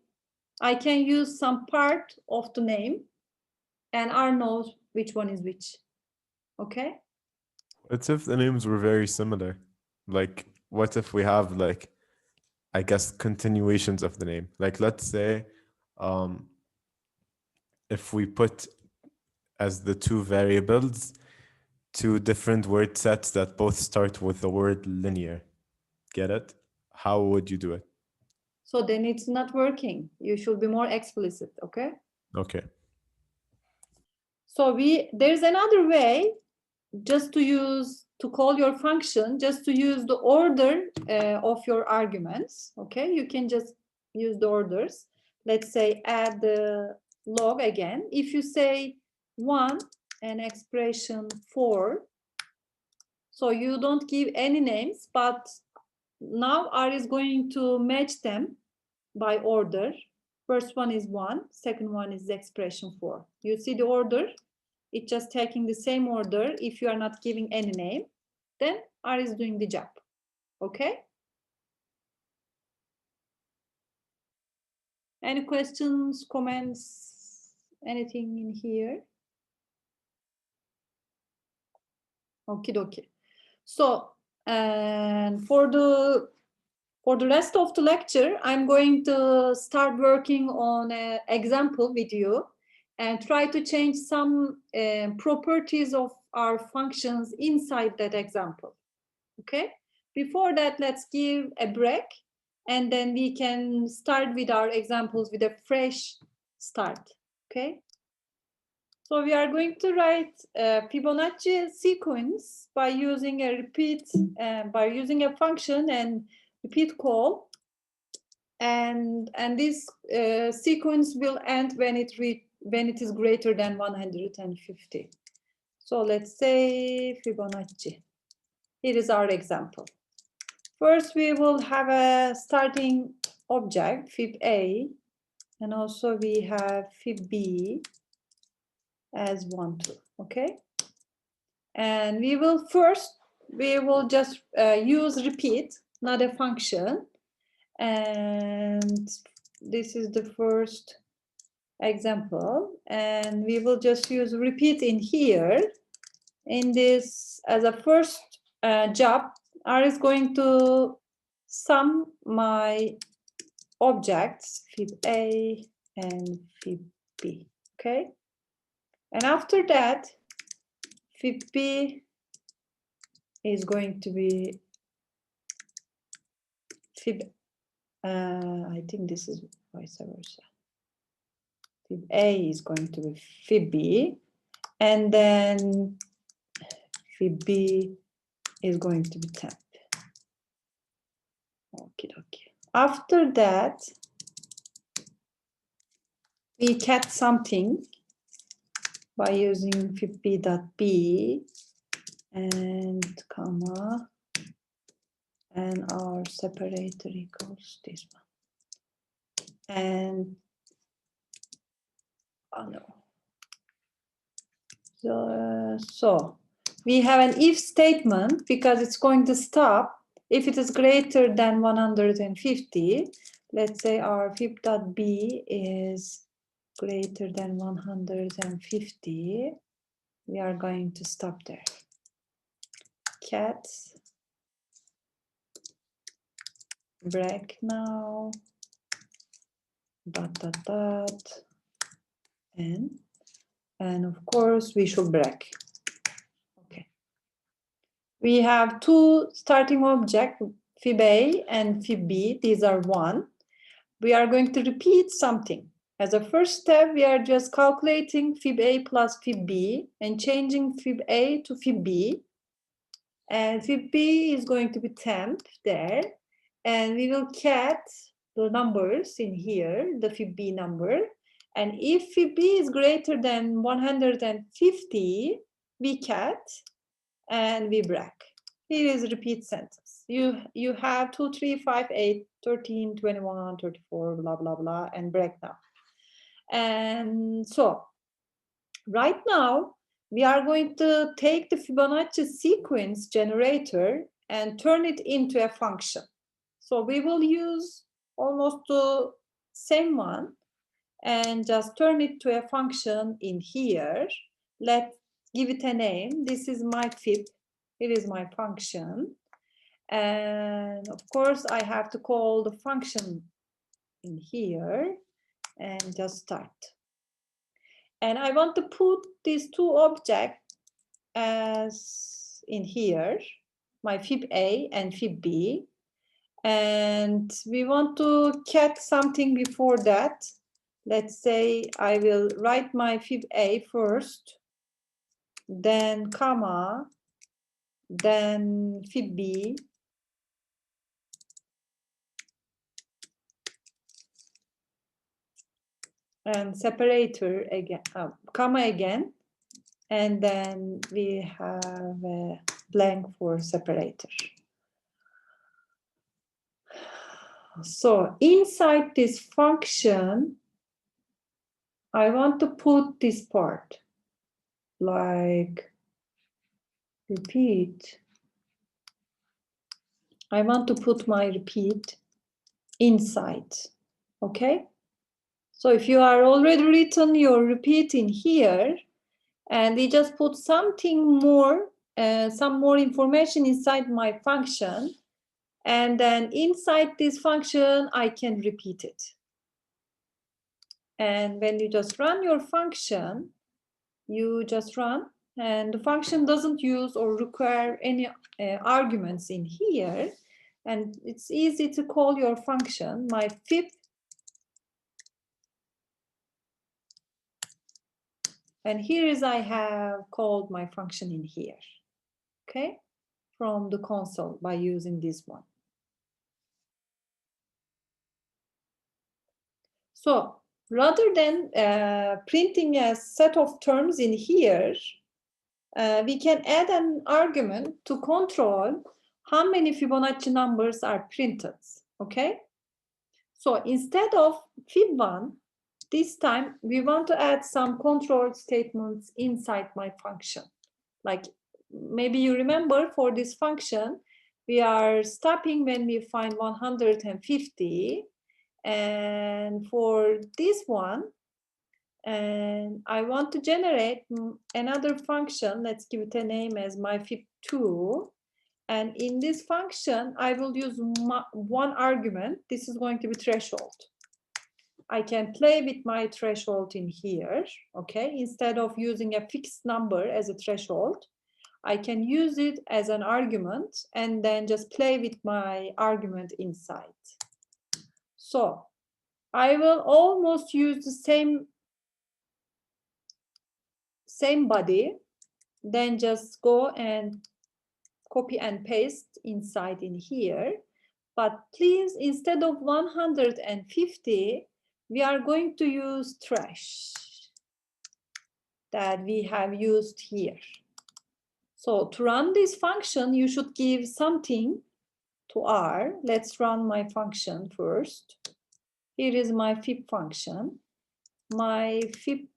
I can use some part of the name and R knows which one is which. Okay? What if the names were very similar? Like, what if we have like, I guess, continuations of the name? Like, let's say, if we put as the 2 variables 2 different word sets that both start with the word linear. Get it? How would you do it? So then it's not working. You should be more explicit, okay? Okay. So there's another way just to call your function, just to use the order of your arguments, okay? You can just use the orders. Let's say add the log again. If you say 1 and expression 4, so you don't give any names, but now R is going to match them by order. First one is 1, second one is the expression 4. You see the order? It's just taking the same order. If you are not giving any name, then R is doing the job. Okay? Any questions, comments, anything in here? Okie dokie. So, and for the rest of the lecture, I'm going to start working on an example with you and try to change some properties of our functions inside that example. Okay? Before that, let's give a break and then we can start with our examples with a fresh start. Okay? So we are going to write a Fibonacci sequence by using a by using a function and repeat call. And this sequence will end when it is greater than 150. So let's say Fibonacci. Here is our example. First, we will have a starting object, fib A, and also we have fib B as 1, 2, okay? And we will just use repeat, not a function. And this is the first example. And we will just use repeat in here. In this, as a first job, R is going to sum my objects, fib A and fib B, okay? And after that, fib B is going to be fib, I think this is vice versa. Fib A is going to be fib B, and then fib B is going to be temp. Okay. After that, we cat something by using fib B dot B and comma, and our separator equals this one. And oh no. So we have an if statement because it's going to stop if it is greater than 150. Let's say our fib dot B is greater than 150. We are going to stop there. Cat break now, dot, and of course we should break. Okay. We have two starting objects, fib A and fib B. These are 1. We are going to repeat something. As a first step, we are just calculating fib A plus fib B and changing fib A to fib B. And fib B is going to be temp there. And we will cat the numbers in here, the fib B number. And if fib B is greater than 150, we cat and we break. Here is a repeat sentence. You have 2, 3, 5, 8, 13, 21, 34, blah, blah, blah, and break now. And so right now, we are going to take the Fibonacci sequence generator and turn it into a function. So we will use almost the same one and just turn it to a function in here. Let's give it a name. This is my fib. It is my function. And of course, I have to call the function in here and just start. And I want to put these two objects as in here, my fib A and fib B. And we want to cat something before that. Let's say I will write my fib A first, then comma, then fib B, and separator again, comma again, and then we have a blank for separator. So inside this function, I want to put this part, like repeat. I want to put my repeat inside, okay? So if you are already written your repeat in here, and we just put something more, some more information inside my function, and then inside this function, I can repeat it. And when you just run your function, you just run, and the function doesn't use or require any arguments in here. And it's easy to call your function, my fib. And here is I have called my function in here, okay, from the console by using this one. So rather than printing a set of terms in here, we can add an argument to control how many Fibonacci numbers are printed, okay? So instead of fib1, this time we want to add some control statements inside my function. Like maybe you remember for this function, we are stopping when we find 150. And for this one, and I want to generate another function. Let's give it a name as my fib2. And in this function, I will use one argument. This is going to be threshold. I can play with my threshold in here, okay? Instead of using a fixed number as a threshold, I can use it as an argument and then just play with my argument inside. So I will almost use the same body, then just go and copy and paste inside in here. But please, instead of 150, we are going to use trash that we have used here. So to run this function, you should give something to R. Let's run my function first. Here is my fib function, my fib2.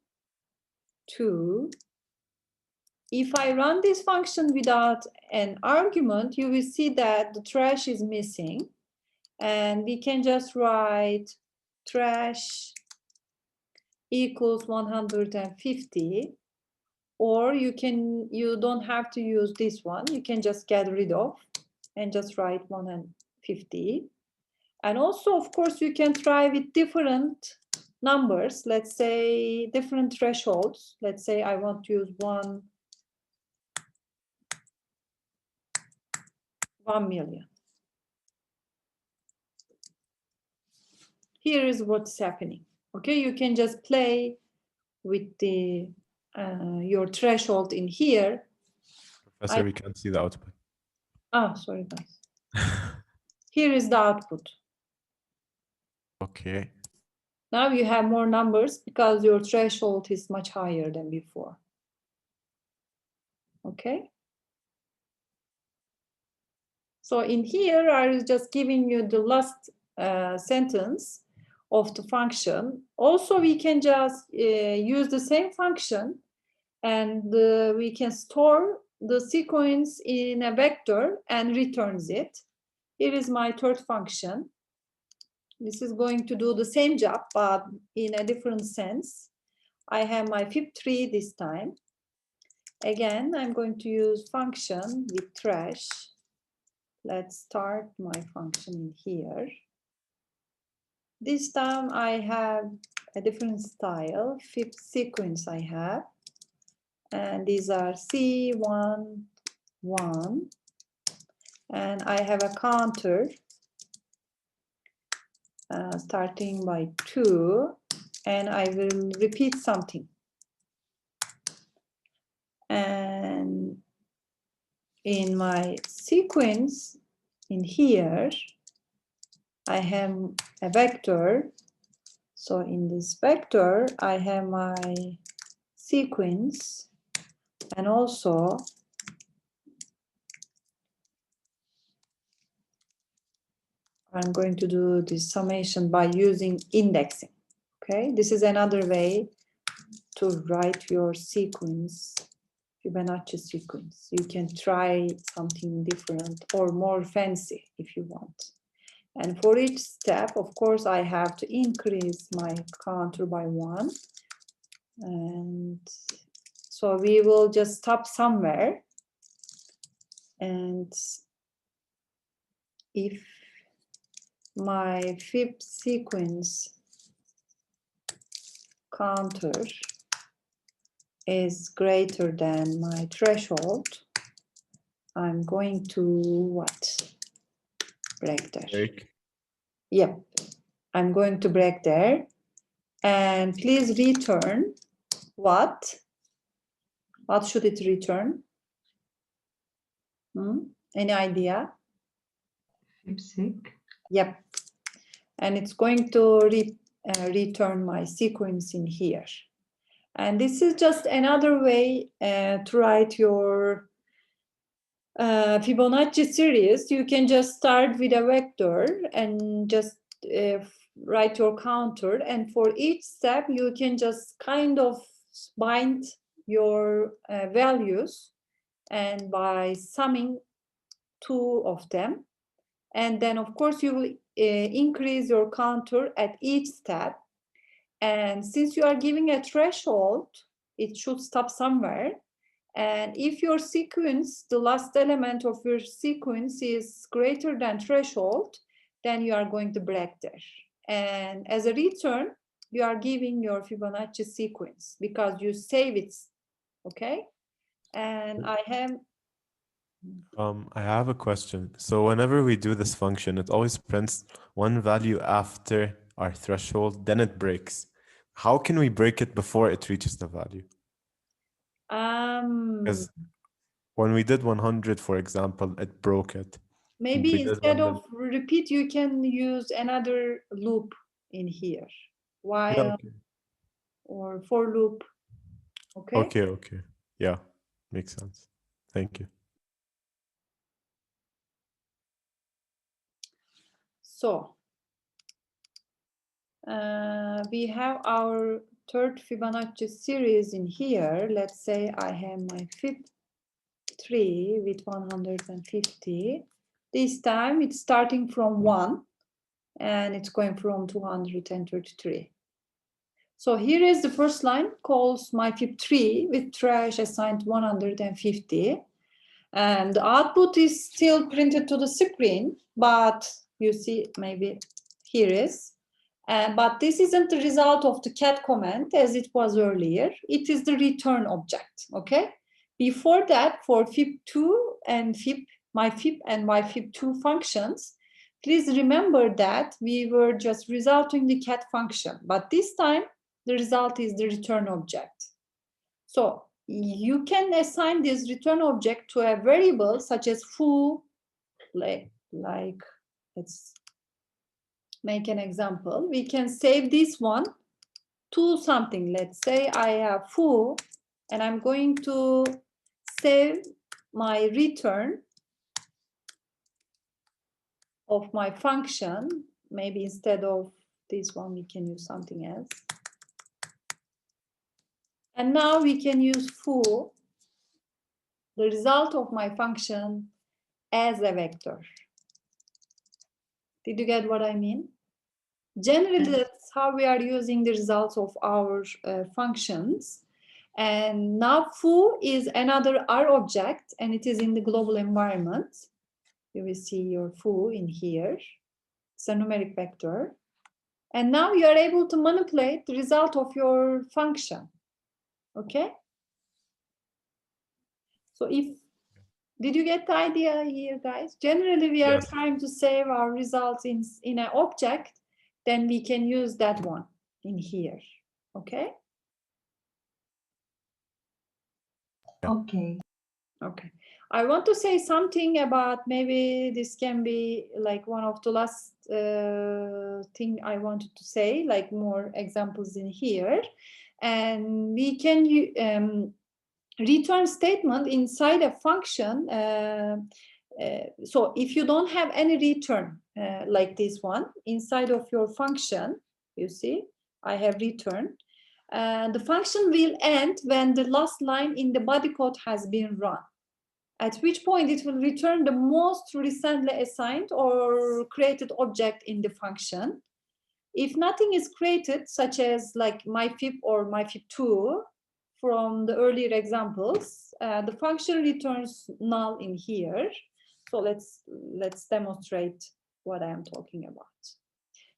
If I run this function without an argument, you will see that the trash is missing. And we can just write trash equals 150. Or you don't have to use this one. You can just get rid of and just write 150. And also, of course, you can try with different numbers. Let's say different thresholds. Let's say I want to use 1 million. Here is what's happening. Okay, you can just play with the your threshold in here. Professor, we can't see the output. Oh, sorry, guys. Here is the output. Okay. Now you have more numbers because your threshold is much higher than before. Okay. So in here, I was just giving you the last sentence of the function. Also, we can just use the same function and we can store the sequence in a vector and returns it. Here is my third function. This is going to do the same job, but in a different sense. I have my fib3 this time. Again, I'm going to use function with trash. Let's start my function in here. This time I have a different style, fib sequence I have. And these are C1, 1. And I have a counter starting by 2. And I will repeat something. And in my sequence in here, I have a vector. So in this vector, I have my sequence, and also I'm going to do this summation by using indexing. Okay, this is another way to write your sequence, Fibonacci sequence. You can try something different or more fancy if you want. And for each step, of course, I have to increase my counter by 1. And so we will just stop somewhere. And if my fib sequence counter is greater than my threshold, I'm going to what? Break there. Break. Yep, I'm going to break there. And please return what? What should it return? Any idea? Fib-seq. Yep. And it's going to return my sequence in here. And this is just another way to write your Fibonacci series. You can just start with a vector and just write your counter. And for each step, you can just kind of bind your values, and by summing 2 of them. And then, of course, you will increase your counter at each step. And since you are giving a threshold, it should stop somewhere. And if your sequence, the last element of your sequence is greater than threshold, then you are going to break there. And as a return, you are giving your Fibonacci sequence because you save it, okay? And I have a question. So whenever we do this function, it always prints one value after our threshold, then it breaks. How can we break it before it reaches the value? Because when we did 100, for example, it broke it. maybe instead of repeat, you can use another loop in here, while Yeah, okay. or for loop. Okay. Okay. Yeah, makes sense. Thank you. So we have our third Fibonacci series in here. Let's say I have my fib 3 with 150. This time it's starting from 1 and it's going from 233. So here is the first line, calls my fib 3 with trash assigned 150. And the output is still printed to the screen, but you see, maybe here is. But this isn't the result of the cat command as it was earlier. It is the return object, okay? Before that, for fib2 and my fib and my fib2 functions, please remember that we were just resulting the cat function, but this time the result is the return object. So you can assign this return object to a variable such as foo, like let's make an example. We can save this one to something. Let's say I have foo, and I'm going to save my return of my function. Maybe instead of this one, we can use something else. And now we can use foo, the result of my function, as a vector. Did you get what I mean? Generally, that's how we are using the results of our functions. And now foo is another R object, and it is in the global environment. You will see your foo in here. It's a numeric vector. And now you are able to manipulate the result of your function. Okay? So did you get the idea here, guys? Generally, we are trying to save our results in an object, then we can use that one in here. Okay? Okay. Okay. I want to say something about, maybe this can be like one of the last thing I wanted to say, like more examples in here. And we can return statement inside a function. So if you don't have any return like this one inside of your function, you see, I have return. The function will end when the last line in the body code has been run. at which point it will return the most recently assigned or created object in the function. If nothing is created, such as like myFib or myFib2 from the earlier examples, the function returns null in here. So let's demonstrate what I am talking about.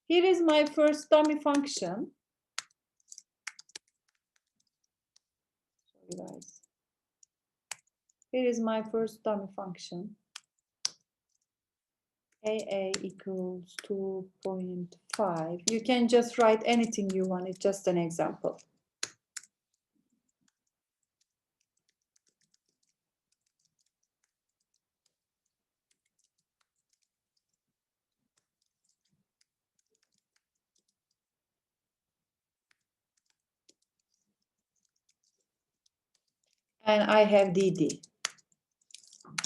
Here is my first dummy function. Sorry, guys. Here is my first dummy function. AA equals 2.5. You can just write anything you want. It's just an example. And I have DD,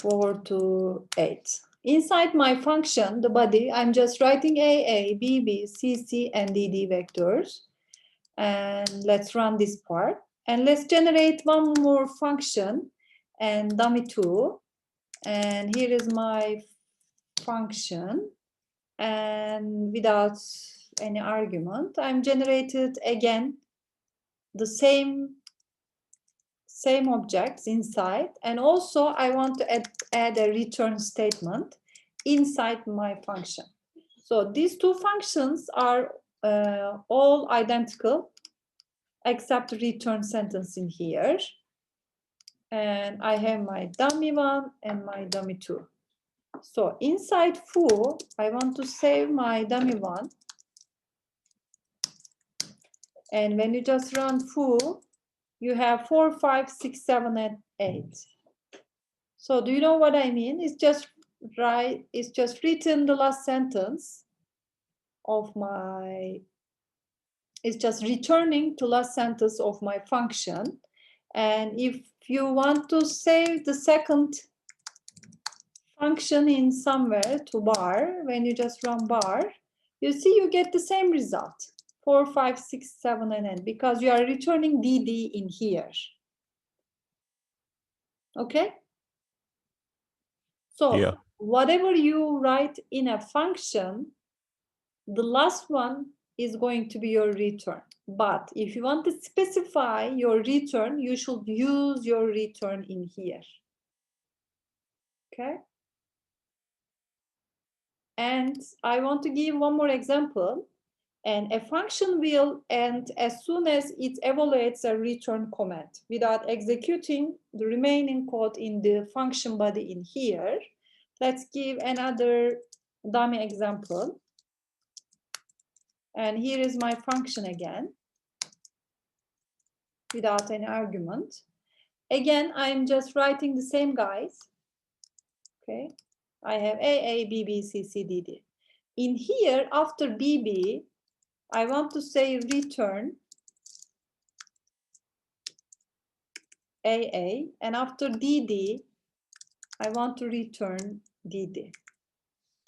4 to 8. Inside my function, the body, I'm just writing AA, BB, CC, and DD vectors. And let's run this part. And let's generate one more function and dummy2. And here is my function. And without any argument, I'm generated again the same objects inside, and also I want to add a return statement inside my function. So these two functions are all identical except return sentence in here. And I have my dummy1 and my dummy2. So inside foo, I want to save my dummy1. And when you just run foo, you have 4, 5, 6, 7, and 8. So do you know what I mean? It's just right. It's just written the last sentence of my. It's just returning to last sentence of my function. And if you want to save the second function in somewhere to bar, when you just run bar, you see you get the same result. 4, 5, 6, 7, and 8, because you are returning DD in here. Okay? So Yeah. whatever you write in a function, the last one is going to be your return. But if you want to specify your return, you should use your return in here. Okay? And I want to give one more example. And a function will end as soon as it evaluates a return comment without executing the remaining code in the function body in here. Let's give another dummy example. And here is my function again, without any argument. Again, I'm just writing the same guys. Okay, I have AA, BB, CC, DD. In here, after BB, I want to say return AA, and after DD, I want to return DD.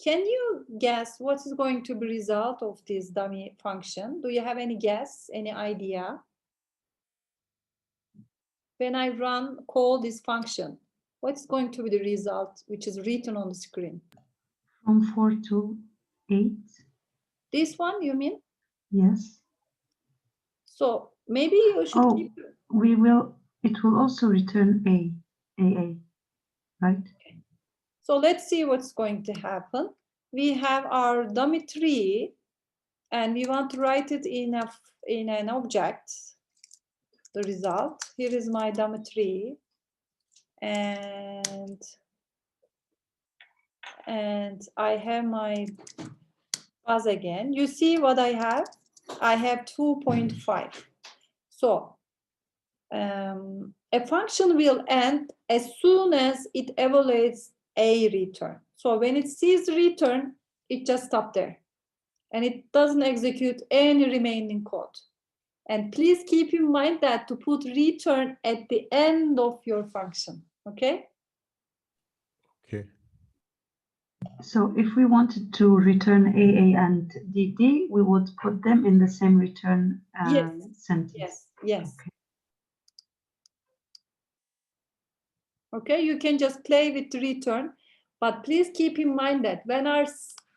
Can you guess what is going to be the result of this dummy function? Do you have any guess, any idea? When I call this function, what's going to be the result which is written on the screen? From 4 to 8. This one, you mean? Yes. So maybe you should keep. It will also return AA, right? Okay. So let's see what's going to happen. We have our dummy 3, and we want to write it in an object. The result. Here is my dummy 3, and I have my buzz again. You see what I have? I have 2.5. So a function will end as soon as it evaluates a return. So when it sees return, it just stops there. And it doesn't execute any remaining code. And please keep in mind that to put return at the end of your function, okay? Okay. So if we wanted to return AA and DD, we would put them in the same return sentence. Yes. Okay. Okay, you can just play with the return, but please keep in mind that when I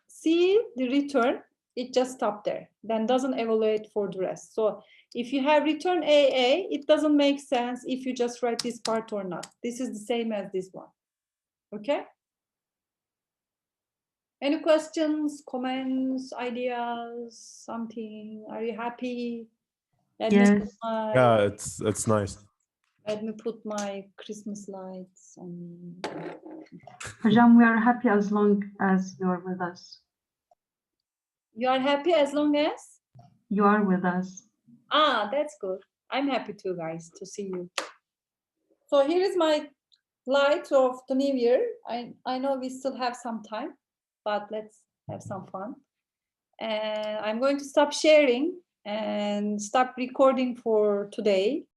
see the return, it just stops there, then doesn't evaluate for the rest. So if you have return AA, it doesn't make sense if you just write this part or not. This is the same as this one. Okay? Any questions, comments, ideas, something? Are you happy? Let me put Yes. my, Yeah, it's nice. let me put my Christmas lights on. Hocam, we are happy as long as you are with us. You are happy as long as? You are with us. Ah, that's good. I'm happy too, guys, to see you. So here is my light of the new year. I know we still have some time, but let's have some fun. And I'm going to stop sharing and stop recording for today.